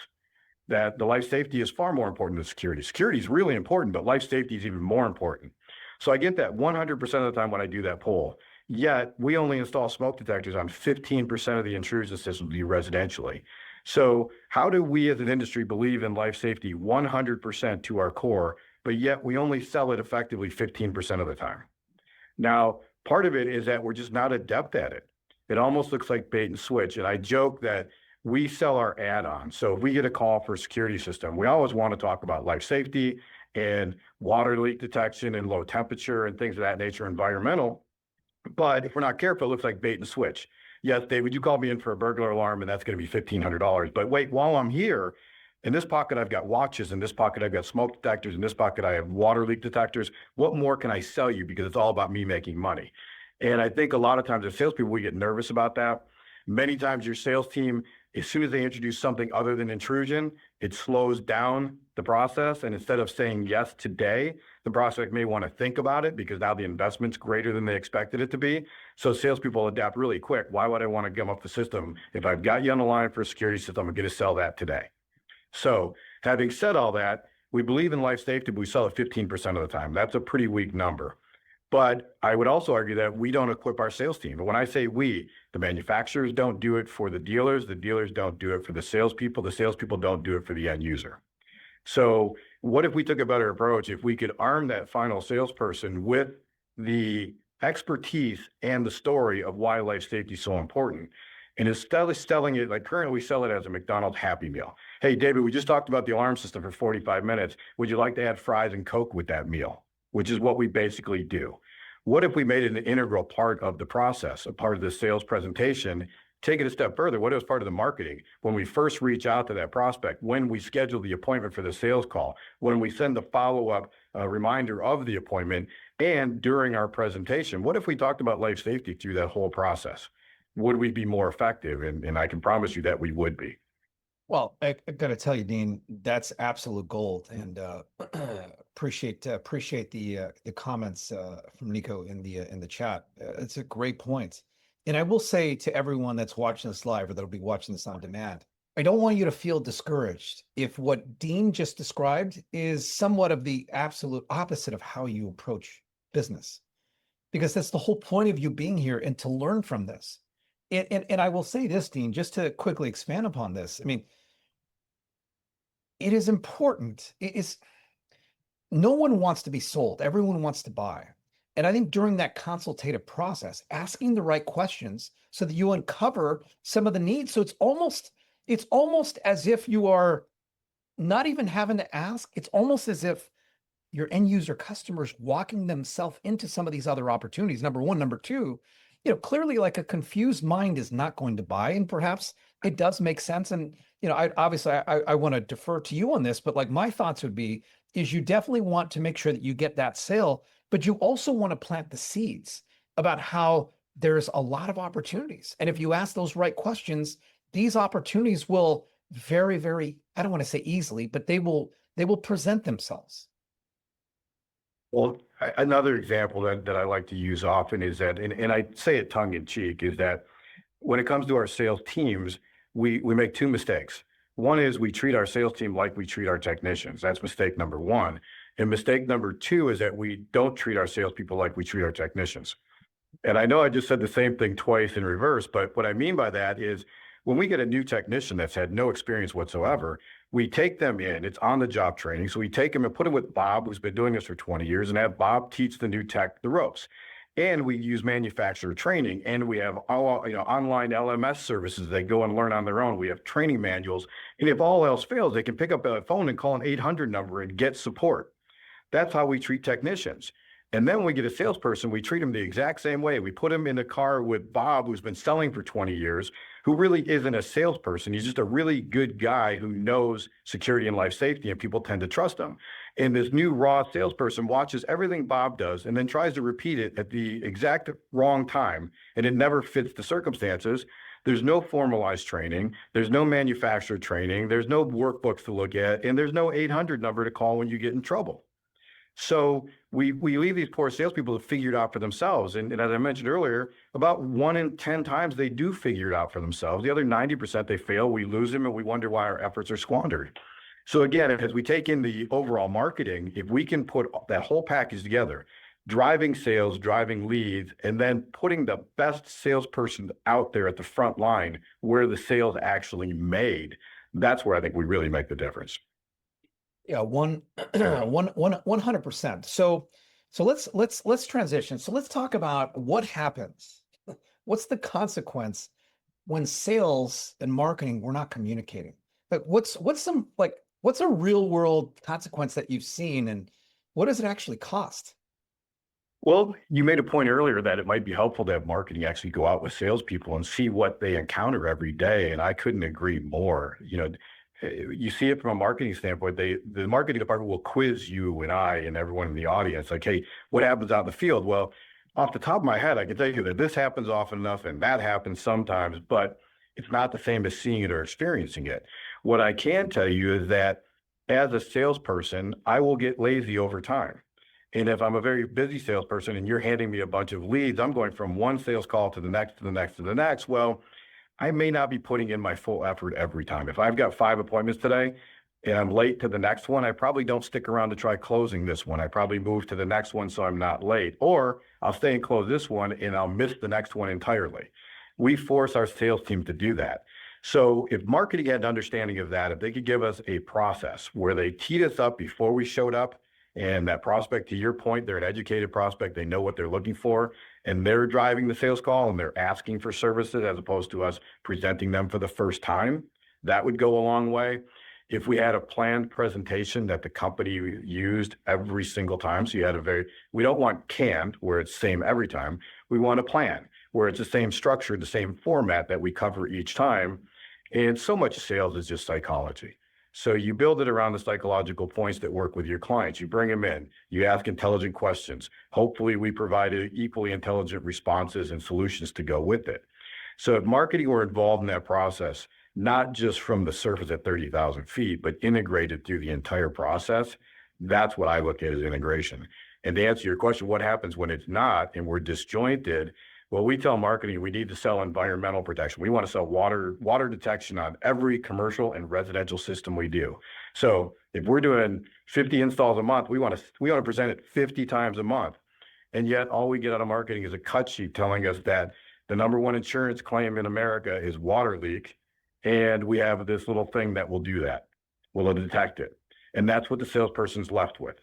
B: that the life safety is far more important than security. Security is really important, but life safety is even more important. So I get that 100% of the time when I do that poll. Yet we only install smoke detectors on 15% of the intrusion systems we do residentially. So how do we as an industry believe in life safety 100% to our core, but yet we only sell it effectively 15% of the time? Now, part of it is that we're just not adept at it. It almost looks like bait and switch. And I joke that we sell our add-ons. So if we get a call for a security system, we always want to talk about life safety and water leak detection and low temperature and things of that nature, environmental. But if we're not careful, it looks like bait and switch. yes, David, you called me in for a burglar alarm and that's going to be $1,500. But wait, while I'm here, in this pocket, I've got watches. In this pocket, I've got smoke detectors. In this pocket, I have water leak detectors. What more can I sell you? Because it's all about me making money. And I think a lot of times as salespeople, we get nervous about that. Many times your sales team, as soon as they introduce something other than intrusion, it slows down the process. And instead of saying yes today, the prospect may want to think about it because now the investment's greater than they expected it to be. So salespeople adapt really quick. Why would I want to gum up the system? If I've got you on the line for a security system, I'm going to sell that today. So having said all that, we believe in life safety, but we sell it 15% of the time. That's a pretty weak number. But I would also argue that we don't equip our sales team. But when I say we, the manufacturers don't do it for the dealers don't do it for the salespeople don't do it for the end user. So what if we took a better approach? If we could arm that final salesperson with the expertise and the story of why life safety is so important. And instead of selling it, like currently we sell it as a McDonald's Happy Meal. Hey, David, we just talked about the alarm system for 45 minutes. Would you like to add fries and Coke with that meal? Which is what we basically do. What if we made it an integral part of the process, a part of the sales presentation? Take it a step further. What is part of the marketing? When we first reach out to that prospect, when we schedule the appointment for the sales call, when we send the follow-up reminder of the appointment, and during our presentation, what if we talked about life safety through that whole process? Would we be more effective? And I can promise you that we would be.
A: Well, I got to tell you, Dean, that's absolute gold, and appreciate the comments from Nico in the chat. It's a great point, and I will say to everyone that's watching this live or that'll be watching this on demand, I don't want you to feel discouraged if what Dean just described is somewhat of the absolute opposite of how you approach business, because that's the whole point of you being here and to learn from this. And I will say this, Dean, just to quickly expand upon this. I mean, it is important. It is, no one wants to be sold. Everyone wants to buy. And I think during that consultative process, asking the right questions so that you uncover some of the needs. So it's almost as if you are not even having to ask. It's almost as if your end user customers walking themselves into some of these other opportunities. Number one. Number two, clearly like a confused mind is not going to buy, and perhaps it does make sense. And, I want to defer to you on this, but like my thoughts would be, is you definitely want to make sure that you get that sale, but you also want to plant the seeds about how there's a lot of opportunities. And if you ask those right questions, these opportunities will very, very, I don't want to say easily, but they will present themselves.
B: Well, another example that I like to use often is that, and I say it tongue in cheek, is that when it comes to our sales teams, we make two mistakes. One is we treat our sales team like we treat our technicians. That's mistake number one. And mistake number two is that we don't treat our salespeople like we treat our technicians. And I know I just said the same thing twice in reverse, but what I mean by that is when we get a new technician that's had no experience whatsoever, we take them in, it's on the job training. So we take them and put them with Bob, who's been doing this for 20 years, and have Bob teach the new tech the ropes. And we use manufacturer training, and we have all, online LMS services they go and learn on their own. We have training manuals. And if all else fails, they can pick up a phone and call an 800 number and get support. That's how we treat technicians. And then when we get a salesperson, we treat them the exact same way. We put them in a car with Bob, who's been selling for 20 years, who really isn't a salesperson. He's just a really good guy who knows security and life safety, and people tend to trust him. And this new raw salesperson watches everything Bob does and then tries to repeat it at the exact wrong time, and it never fits the circumstances. There's no formalized training. There's no manufacturer training. There's no workbooks to look at, and there's no 800 number to call when you get in trouble. So we leave these poor salespeople to figure it out for themselves. And as I mentioned earlier, about 1 in 10 times they do figure it out for themselves. The other 90% they fail, we lose them, and we wonder why our efforts are squandered. So again, as we take in the overall marketing, if we can put that whole package together, driving sales, driving leads, and then putting the best salesperson out there at the front line where the sales actually made, that's where I think we really make the difference.
A: Yeah, 100%. So let's transition. So let's talk about what happens. What's the consequence when sales and marketing we're not communicating? Like what's a real world consequence that you've seen, and what does it actually cost?
B: Well, you made a point earlier that it might be helpful to have marketing actually go out with salespeople and see what they encounter every day. And I couldn't agree more. You see it from a marketing standpoint. The marketing department will quiz you and I and everyone in the audience, like, hey, what happens out in the field? Well, off the top of my head, I can tell you that this happens often enough and that happens sometimes, but it's not the same as seeing it or experiencing it. What I can tell you is that as a salesperson, I will get lazy over time. And if I'm a very busy salesperson and you're handing me a bunch of leads, I'm going from one sales call to the next, to the next, to the next. Well, I may not be putting in my full effort every time. If I've got 5 appointments today and I'm late to the next one, I probably don't stick around to try closing this one. I probably move to the next one so I'm not late. Or I'll stay and close this one and I'll miss the next one entirely. We force our sales team to do that. So if marketing had an understanding of that, if they could give us a process where they teed us up before we showed up, and that prospect, to your point, they're an educated prospect, they know what they're looking for, and they're driving the sales call and they're asking for services as opposed to us presenting them for the first time, that would go a long way. If we had a planned presentation that the company used every single time, so you had we don't want canned where it's same every time. We want a plan where it's the same structure, the same format that we cover each time. And so much sales is just psychology. So you build it around the psychological points that work with your clients. You bring them in, you ask intelligent questions. Hopefully we provide equally intelligent responses and solutions to go with it. So if marketing were involved in that process, not just from the surface at 30,000 feet, but integrated through the entire process, that's what I look at as integration. And to answer your question, what happens when it's not and we're disjointed? Well, we tell marketing we need to sell environmental protection. We want to sell water detection on every commercial and residential system we do. So if we're doing 50 installs a month, we want to present it 50 times a month. And yet all we get out of marketing is a cut sheet telling us that the number one insurance claim in America is water leak. And we have this little thing that will do that. We'll detect it. And that's what the salesperson's left with.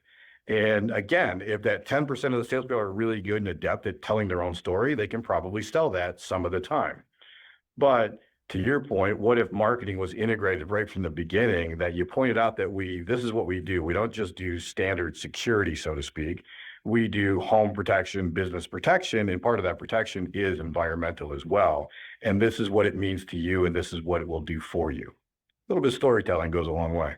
B: And again, if that 10% of the salespeople are really good and adept at telling their own story, they can probably sell that some of the time. But to your point, what if marketing was integrated right from the beginning, that you pointed out that this is what we do. We don't just do standard security, so to speak. We do home protection, business protection, and part of that protection is environmental as well. And this is what it means to you, and this is what it will do for you. A little bit of storytelling goes a long way.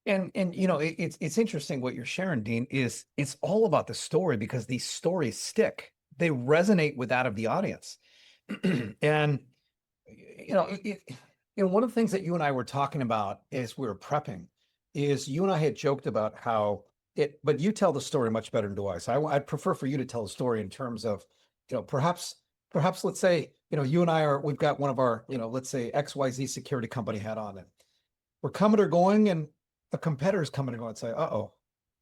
A: And it's interesting what you're sharing, Dean, is it's all about the story, because these stories stick. They resonate with that of the audience. And one of the things that you and I were talking about as we were prepping is you and I had joked about how but you tell the story much better than do I. So I'd prefer for you to tell the story in terms of, perhaps let's say, you and we've got one of our, let's say XYZ security company hat on, and we're coming or going, and a competitor's coming and going and say, uh-oh,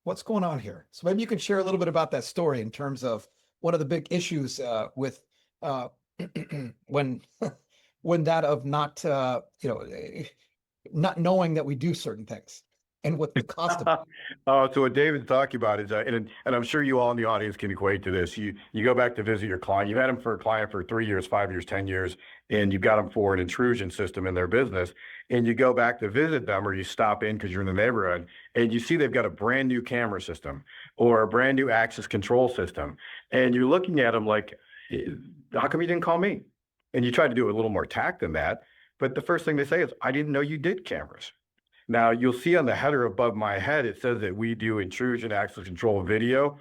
A: what's going on here? So maybe you can share a little bit about that story in terms of one of the big issues with when that of not not knowing that we do certain things and what the cost of it.
B: So what David's talking about is, and I'm sure you all in the audience can equate to this. You go back to visit your client. You've had them for a client for 3 years, 5 years, 10 years, and you've got them for an intrusion system in their business. And you go back to visit them, or you stop in because you're in the neighborhood, and you see they've got a brand new camera system or a brand new access control system. And you're looking at them like, how come you didn't call me? And you try to do a little more tact than that. But the first thing they say is, I didn't know you did cameras. Now, you'll see on the header above my head, it says that we do intrusion access control video.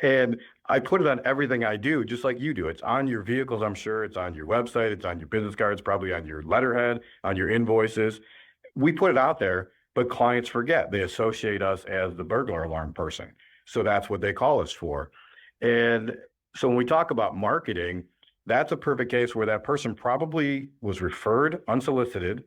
B: And I put it on everything I do, just like you do. It's on your vehicles, I'm sure. It's on your website. It's on your business cards, probably on your letterhead, on your invoices. We put it out there, but clients forget. They associate us as the burglar alarm person. So that's what they call us for. And so when we talk about marketing, that's a perfect case where that person probably was referred unsolicited.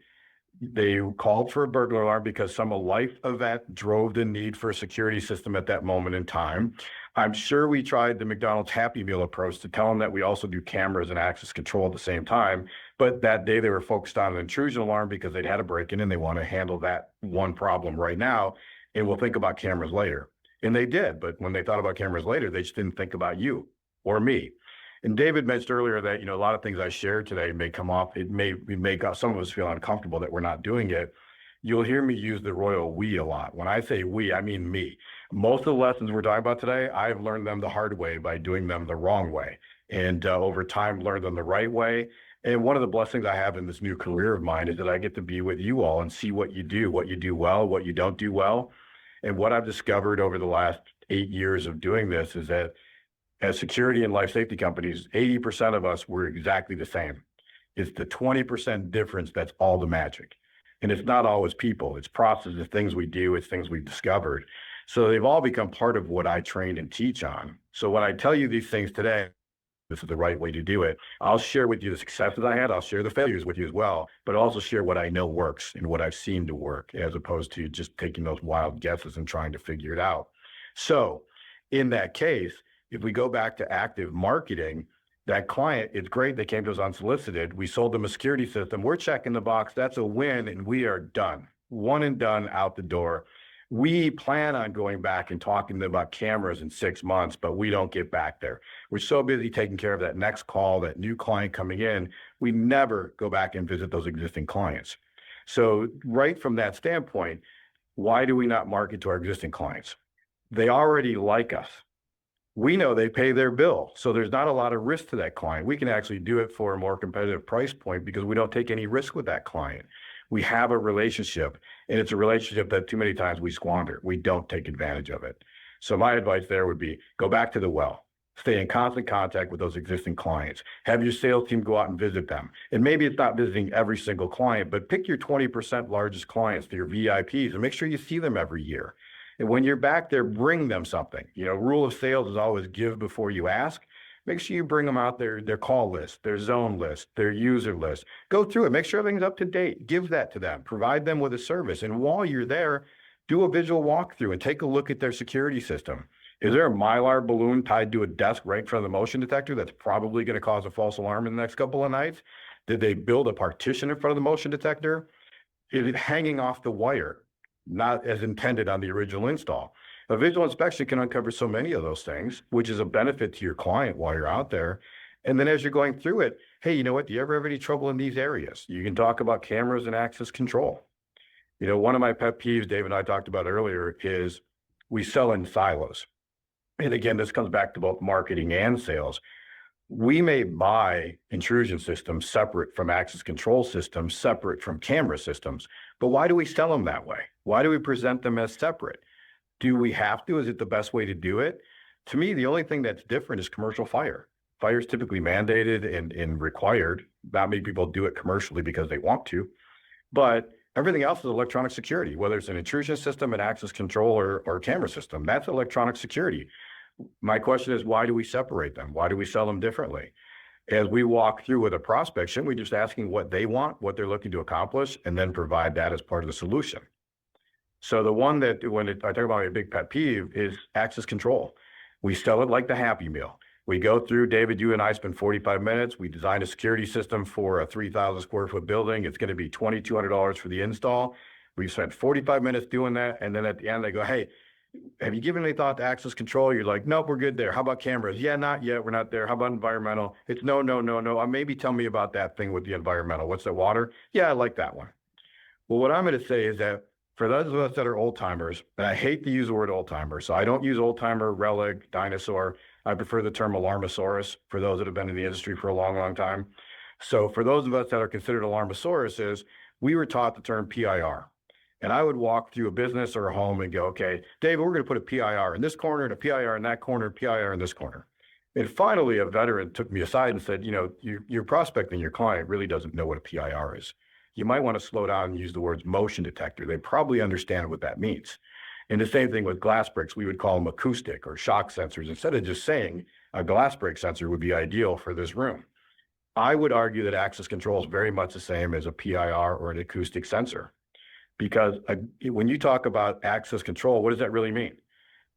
B: They called for a burglar alarm because some life event drove the need for a security system at that moment in time. I'm sure we tried the McDonald's Happy Meal approach to tell them that we also do cameras and access control at the same time. But that day they were focused on an intrusion alarm because they'd had a break-in and they want to handle that one problem right now. And we'll think about cameras later. And they did. But when they thought about cameras later, they just didn't think about you or me. And David mentioned earlier that, a lot of things I shared today may come off. It may make some of us feel uncomfortable that we're not doing it. you'll hear me use the royal we a lot. When I say we, I mean me. Most of the lessons we're talking about today, I've learned them the hard way by doing them the wrong way. And over time, learned them the right way. And one of the blessings I have in this new career of mine is that I get to be with you all and see what you do well, what you don't do well. And what I've discovered over the last 8 years of doing this is that as security and life safety companies, 80% of us were exactly the same. It's the 20% difference that's all the magic. And it's not always people, it's processes, things we do, it's things we've discovered. So they've all become part of what I train and teach on. So when I tell you these things today, this is the right way to do it. I'll share with you the successes I had. I'll share the failures with you as well, but also share what I know works and what I've seen to work, as opposed to just taking those wild guesses and trying to figure it out. So in that case, if we go back to active marketing, that client, it's great. They came to us unsolicited. We sold them a security system. We're checking the box. That's a win. And we are done. One and done, out the door. We plan on going back and talking to them about cameras in 6 months, but we don't get back there. We're so busy taking care of that next call, that new client coming in. We never go back and visit those existing clients. So right from that standpoint, why do we not market to our existing clients? They already like us. We know they pay their bill, so there's not a lot of risk to that client. We can actually do it for a more competitive price point because we don't take any risk with that client. We have a relationship, and it's a relationship that too many times we squander. We don't take advantage of it. So my advice there would be go back to the well. Stay in constant contact with those existing clients. Have your sales team go out and visit them. And maybe it's not visiting every single client, but pick your 20% largest clients, your VIPs, and make sure you see them every year. And when you're back there, bring them something. Rule of sales is always give before you ask. Make sure you bring them out their call list, their zone list, their user list. Go through it. Make sure everything's up to date. Give that to them. Provide them with a service. And while you're there, do a visual walkthrough and take a look at their security system. Is there a Mylar balloon tied to a desk right in front of the motion detector that's probably going to cause a false alarm in the next couple of nights? Did they build a partition in front of the motion detector? Is it hanging off the wire, not as intended on the original install? A visual inspection can uncover so many of those things, which is a benefit to your client while you're out there. And then as you're going through it, hey, you know what? Do you ever have any trouble in these areas? You can talk about cameras and access control. One of my pet peeves, Dave and I talked about earlier, is we sell in silos. And again, this comes back to both marketing and sales. We may buy intrusion systems separate from access control systems, separate from camera systems, but why do we sell them that way? Why do we present them as separate? Do we have to? Is it the best way to do it? To me, the only thing that's different is commercial fire. Fire is typically mandated and required. Not many people do it commercially because they want to, but everything else is electronic security, whether it's an intrusion system, an access control, or camera system. That's electronic security. My question is, why do we separate them? Why do we sell them differently? As we walk through with a prospect, shouldn't we just asking what they want, what they're looking to accomplish, and then provide that as part of the solution? So the one that I talk about a big pet peeve is access control. We sell it like the Happy Meal. We go through, David, you and I spend 45 minutes. We design a security system for a 3,000 square foot building. It's going to be $2,200 for the install. We've spent 45 minutes doing that. And then at the end, they go, hey, have you given any thought to access control? You're like, nope, we're good there. How about cameras? Yeah, not yet. We're not there. How about environmental? It's no. Maybe tell me about that thing with the environmental. What's the water? Yeah, I like that one. Well, what I'm going to say is that for those of us that are old timers, and I hate to use the word old timer, so I don't use old timer, relic, dinosaur. I prefer the term alarmosaurus for those that have been in the industry for a long, long time. So for those of us that are considered alarmosauruses, we were taught the term PIR. And I would walk through a business or a home and go, okay, Dave, we're going to put a PIR in this corner and a PIR in that corner, PIR in this corner. And finally, a veteran took me aside and said, your prospecting, your client really doesn't know what a PIR is. You might want to slow down and use the words motion detector. They probably understand what that means. And the same thing with glass bricks. We would call them acoustic or shock sensors. Instead of just saying a glass brick sensor would be ideal for this room. I would argue that access control is very much the same as a PIR or an acoustic sensor. Because when you talk about access control, what does that really mean?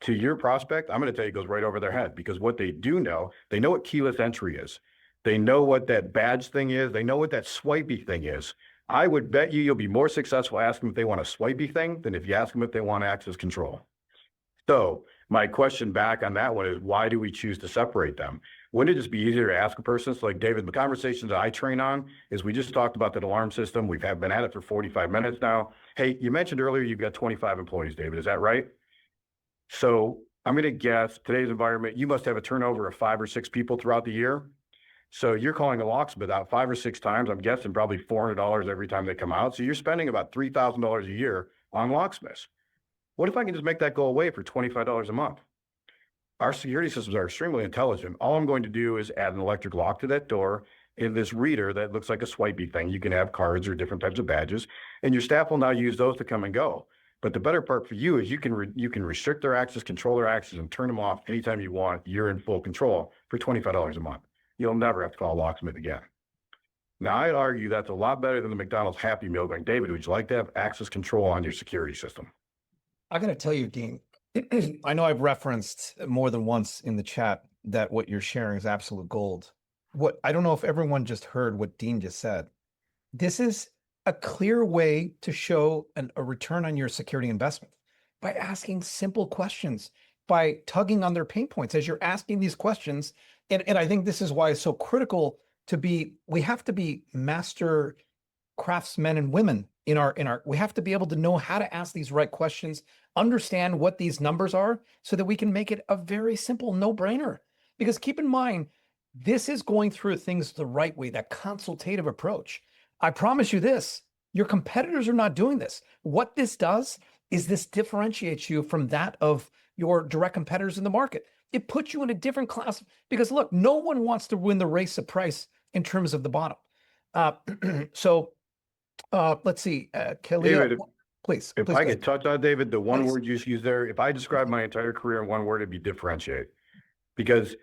B: To your prospect, I'm going to tell you it goes right over their head, because what they do know, they know what keyless entry is. They know what that badge thing is. They know what that swipey thing is. I would bet you'll be more successful asking if they want a swipey thing than if you ask them if they want access control. So my question back on that one is, why do we choose to separate them? Wouldn't it just be easier to ask a person? So like David, the conversations that I train on is we just talked about that alarm system. Been at it for 45 minutes now. Hey, you mentioned earlier you've got 25 employees, David. Is that right? So I'm going to guess today's environment, you must have a turnover of 5 or 6 people throughout the year. So you're calling a locksmith out 5 or 6 times. I'm guessing probably $400 every time they come out. So you're spending about $3,000 a year on locksmiths. What if I can just make that go away for $25 a month? Our security systems are extremely intelligent. All I'm going to do is add an electric lock to that door and this reader that looks like a swipey thing. You can have cards or different types of badges, and your staff will now use those to come and go. But the better part for you is you can restrict their access, control their access, and turn them off anytime you want. You're in full control for $25 a month. You'll never have to call a locksmith again. Now, I'd argue that's a lot better than the McDonald's Happy Meal going, David, would you like to have access control on your security system?
A: I got to tell you, Dean, I know I've referenced more than once in the chat that what you're sharing is absolute gold. What I don't know if everyone just heard what Dean just said. This is a clear way to show a return on your security investment by asking simple questions, by tugging on their pain points as you're asking these questions. And I think this is why it's so critical we have to be master craftsmen and women we have to be able to know how to ask these right questions, understand what these numbers are so that we can make it a very simple no-brainer. Because keep in mind, this is going through things the right way, that consultative approach. I promise you this, your competitors are not doing this. What this does is this differentiates you from that of your direct competitors in the market. It puts you in a different class because look, no one wants to win the race of price in terms of the bottom. Let's see, Kelly,
B: David,
A: please.
B: if
A: Please
B: I
A: go
B: could touch on David, the one
A: Please.
B: word you just used there, if I describe my entire career in one word, it'd be differentiate. Because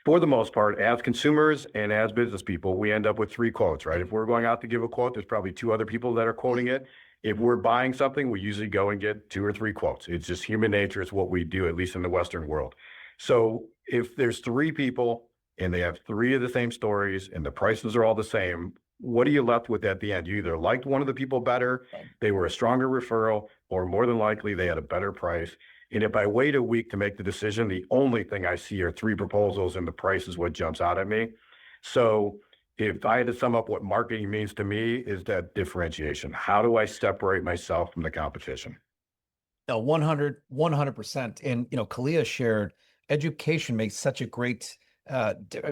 B: for the most part, as consumers and as business people, we end up with 3 quotes, right? If we're going out to give a quote, there's probably 2 other people that are quoting it. If we're buying something, we usually go and get 2 or 3 quotes. It's just human nature. It's what we do, at least in the Western world. So if there's 3 people and they have 3 of the same stories and the prices are all the same, what are you left with at the end? You either liked one of the people better, they were a stronger referral, or more than likely they had a better price. And if I wait a week to make the decision, the only thing I see are 3 proposals and the price is what jumps out at me. So if I had to sum up what marketing means to me is that differentiation. How do I separate myself from the competition?
A: No, 100%. And, Kalia shared education makes such a great,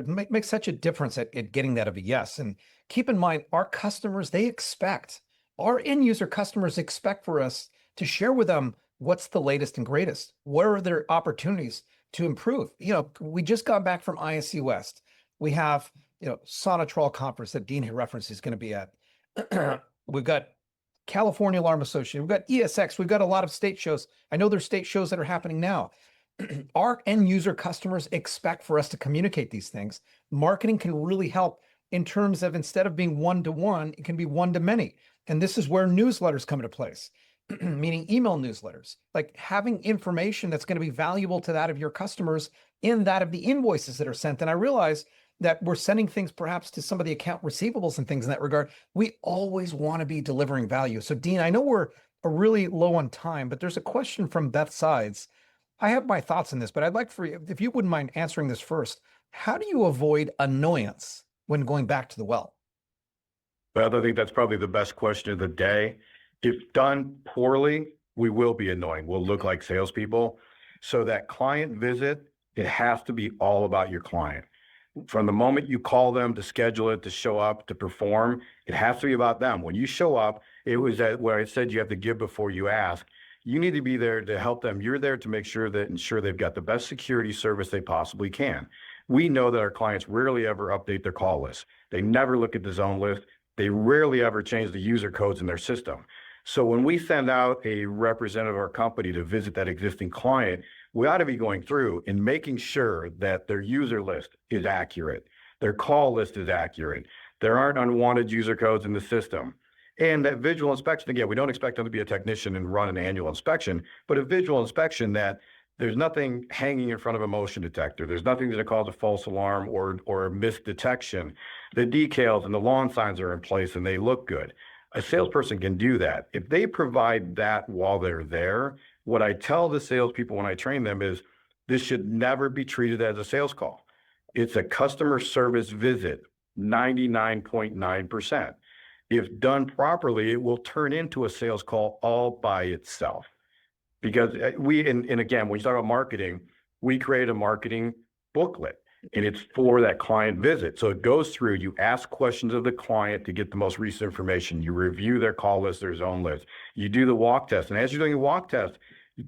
A: makes such a difference at getting that of a yes. And keep in mind, our customers, our end user customers expect for us to share with them what's the latest and greatest. What are their opportunities to improve? We just got back from ISC West. We have, Sonatrol conference that Dean had referenced is going to be at. We've got California Alarm Association. We've got ESX. We've got a lot of state shows. I know there's state shows that are happening now. Our end user customers expect for us to communicate these things. Marketing can really help in terms of instead of being one-to-one, it can be one-to-many. And this is where newsletters come into place, meaning email newsletters, like having information that's going to be valuable to that of your customers in that of the invoices that are sent. And I realize that we're sending things perhaps to some of the account receivables and things in that regard. We always want to be delivering value. So Dean, I know we're really low on time, but there's a question from Beth Sides. I have my thoughts on this, but I'd like for you, if you wouldn't mind answering this first. How do you avoid annoyance when going back to the well?
B: Well, I think that's probably the best question of the day. If done poorly, we will be annoying. We'll look like salespeople. So that client visit, it has to be all about your client. From the moment you call them to schedule it, to show up, to perform, it has to be about them. When you show up, it was where I said you have to give before you ask. You need to be there to help them. You're there to ensure they've got the best security service they possibly can. We know that our clients rarely ever update their call list. They never look at the zone list. They rarely ever change the user codes in their system. So when we send out a representative of our company to visit that existing client, we ought to be going through and making sure that their user list is accurate, their call list is accurate, there aren't unwanted user codes in the system. And that visual inspection, again, we don't expect them to be a technician and run an annual inspection, but a visual inspection that there's nothing hanging in front of a motion detector. There's nothing that cause a false alarm or a missed detection. The decals and the lawn signs are in place and they look good. A salesperson can do that. If they provide that while they're there, what I tell the salespeople when I train them is this should never be treated as a sales call. It's a customer service visit, 99.9%. If done properly, it will turn into a sales call all by itself. Because and again, when you talk about marketing, we create a marketing booklet and it's for that client visit. So it goes through, you ask questions of the client to get the most recent information. You review their call list, their zone list. You do the walk test. And as you're doing a walk test,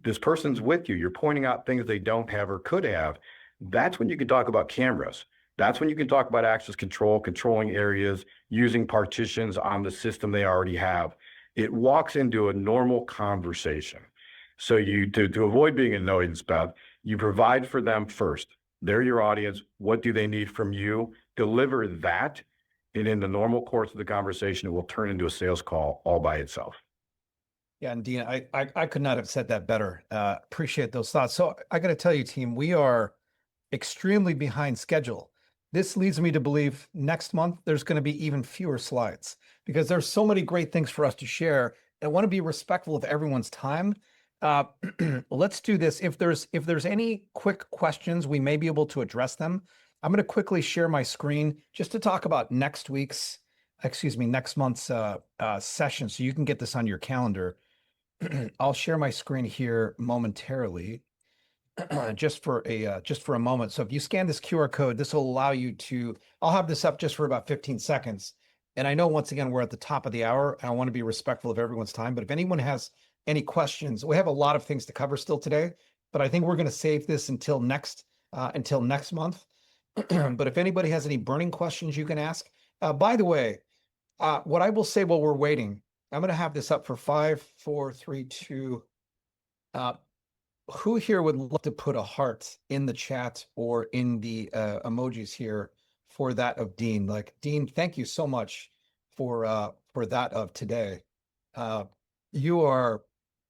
B: this person's with you. You're pointing out things they don't have or could have. That's when you can talk about cameras. That's when you can talk about access control, controlling areas, using partitions on the system they already have. It walks into a normal conversation. So you to avoid being annoyed, Beth, you provide for them first. They're your audience. What do they need from you? Deliver that, and in the normal course of the conversation, it will turn into a sales call all by itself.
A: Yeah, and Dean, I could not have said that better. Appreciate those thoughts. So I got to tell you, team, we are extremely behind schedule. This leads me to believe next month there's going to be even fewer slides because there's so many great things for us to share. I want to be respectful of everyone's time. Let's do this. If there's any quick questions, we may be able to address them. I'm going to quickly share my screen just to talk about next month's session, so you can get this on your calendar. I'll share my screen here momentarily, just for a moment. So if you scan this QR code, this will allow you to. I'll have this up just for about 15 seconds. And I know once again we're at the top of the hour. And I want to be respectful of everyone's time. But if anyone has any questions, we have a lot of things to cover still today. But I think we're going to save this until next month. But if anybody has any burning questions, you can ask. By the way, what I will say while we're waiting, I'm going to have this up for 5, 4, 3, 2. Who here would love to put a heart in the chat or in the emojis here for that of Dean? Like, Dean, thank you so much for that of today. You are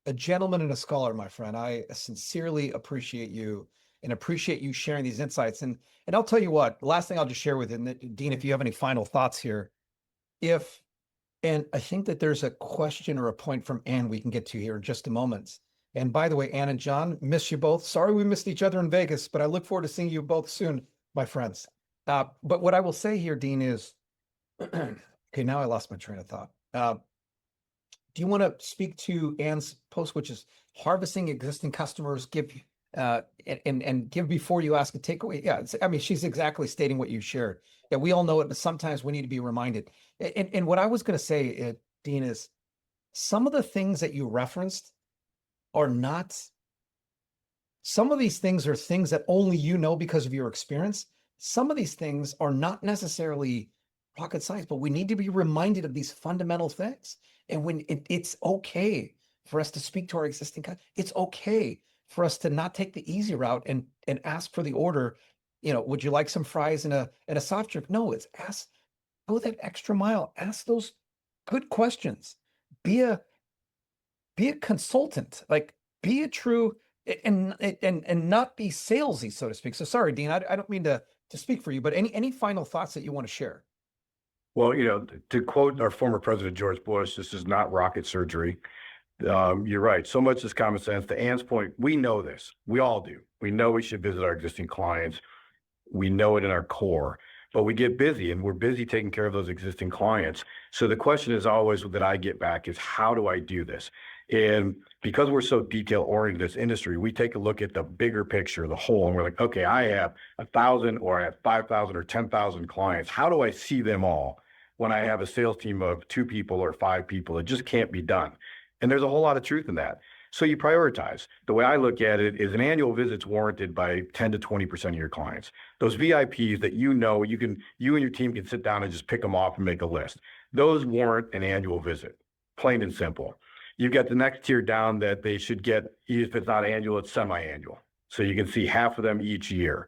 A: a gentleman and a scholar, my friend. I sincerely appreciate you and appreciate you sharing these insights. And I'll tell you what, the last thing I'll just share with you, and Dean, if you have any final thoughts here, and I think that there's a question or a point from Ann we can get to here in just a moment. And by the way, Ann and John, miss you both. Sorry we missed each other in Vegas, but I look forward to seeing you both soon, my friends. But what I will say here, Dean, is, okay, now I lost my train of thought. Do you want to speak to Ann's post, which is harvesting existing customers, give and give before you ask a takeaway? Yeah, I mean, she's exactly stating what you shared. Yeah, we all know it, but sometimes we need to be reminded. And what I was going to say, Dean, is some of the things that you referenced are not, some of these things are things that only you know because of your experience. Some of these things are not necessarily rocket science, but we need to be reminded of these fundamental things. And when it's okay for us to speak to our existing customers, it's okay for us to not take the easy route and ask for the order. You know, would you like some fries and a soft drink? No, it's ask, go that extra mile, ask those good questions, be a consultant, like be a true and not be salesy, so to speak. So sorry, Dean, I don't mean to speak for you, but any final thoughts that you want to share?
B: Well, you know, to quote our former president, George Bush, this is not rocket surgery. You're right. So much is common sense. To Ann's point, we know this. We all do. We know we should visit our existing clients. We know it in our core, but we get busy and we're busy taking care of those existing clients. So the question is always that I get back is, how do I do this? And because we're so detail oriented in this industry, we take a look at the bigger picture, the whole, and we're like, okay, I have 1,000 or I have 5,000 or 10,000 clients. How do I see them all when I have a sales team of 2 people or 5 people? It just can't be done. And there's a whole lot of truth in that. So you prioritize. The way I look at it is an annual visit's warranted by 10 to 20% of your clients. Those VIPs that you know, you and your team can sit down and just pick them off and make a list. Those warrant an annual visit, plain and simple. You've got the next tier down that they should get, if it's not annual, it's semi-annual. So you can see half of them each year.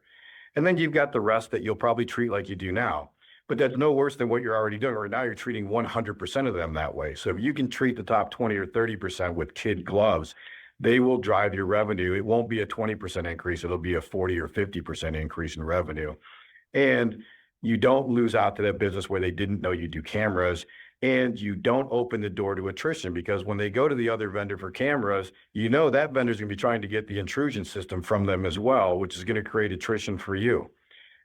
B: And then you've got the rest that you'll probably treat like you do now. But that's no worse than what you're already doing. Right now, you're treating 100% of them that way. So if you can treat the top 20 or 30% with kid gloves, they will drive your revenue. It won't be a 20% increase. It'll be a 40 or 50% increase in revenue. And you don't lose out to that business where they didn't know you do cameras. And you don't open the door to attrition, because when they go to the other vendor for cameras, you know that vendor's going to be trying to get the intrusion system from them as well, which is going to create attrition for you.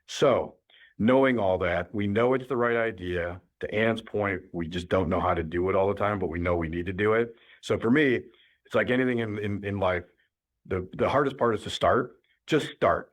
B: So knowing all that, we know it's the right idea. To Ann's point, we just don't know how to do it all the time, but we know we need to do it. So for me, it's like anything in life. The hardest part is to start. Just start.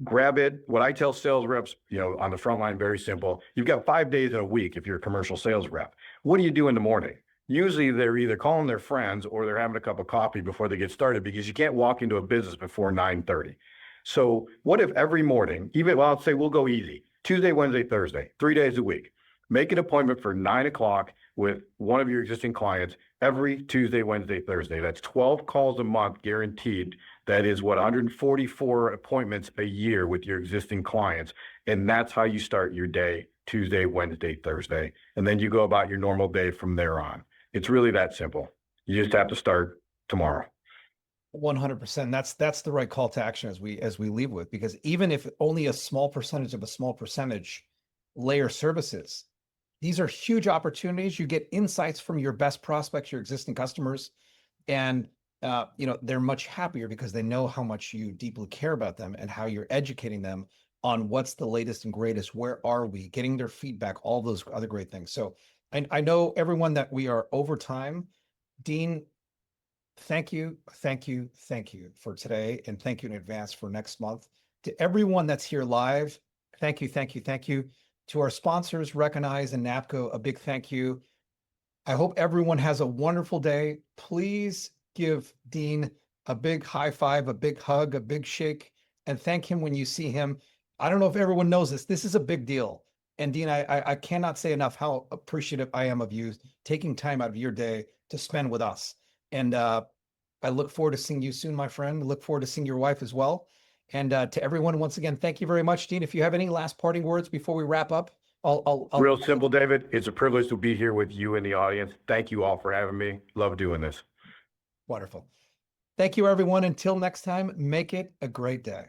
B: Grab it. What I tell sales reps, on the front line, very simple. You've got 5 days in a week if you're a commercial sales rep. What do you do in the morning? Usually they're either calling their friends or they're having a cup of coffee before they get started, because you can't walk into a business before 9:30. So what if every morning, I'll say we'll go easy, Tuesday, Wednesday, Thursday, 3 days a week, make an appointment for 9 o'clock with one of your existing clients every Tuesday, Wednesday, Thursday. That's 12 calls a month guaranteed. That is 144 appointments a year with your existing clients. And that's how you start your day, Tuesday, Wednesday, Thursday. And then you go about your normal day from there on. It's really that simple. You just have to start tomorrow.
A: 100%. That's the right call to action as we leave with, because even if only a small percentage of a small percentage layer services, these are huge opportunities. You get insights from your best prospects, your existing customers, and they're much happier because they know how much you deeply care about them and how you're educating them on what's the latest and greatest, where are we, getting their feedback, all those other great things. So I know everyone that we are over time. Dean, thank you for today, and thank you in advance for next month. To everyone that's here live, thank you. To our sponsors, Recognize and NAPCO, a big thank you. I hope everyone has a wonderful day. Please give Dean a big high five, a big hug, a big shake, and thank him when you see him. I don't know if everyone knows this. This is a big deal. And Dean, I cannot say enough how appreciative I am of you taking time out of your day to spend with us. And I look forward to seeing you soon, my friend. Look forward to seeing your wife as well. And to everyone, once again, thank you very much, Dean. If you have any last parting words before we wrap up, I'll
B: Real simple, David. It's a privilege to be here with you in the audience. Thank you all for having me. Love doing this.
A: Wonderful. Thank you, everyone. Until next time, make it a great day.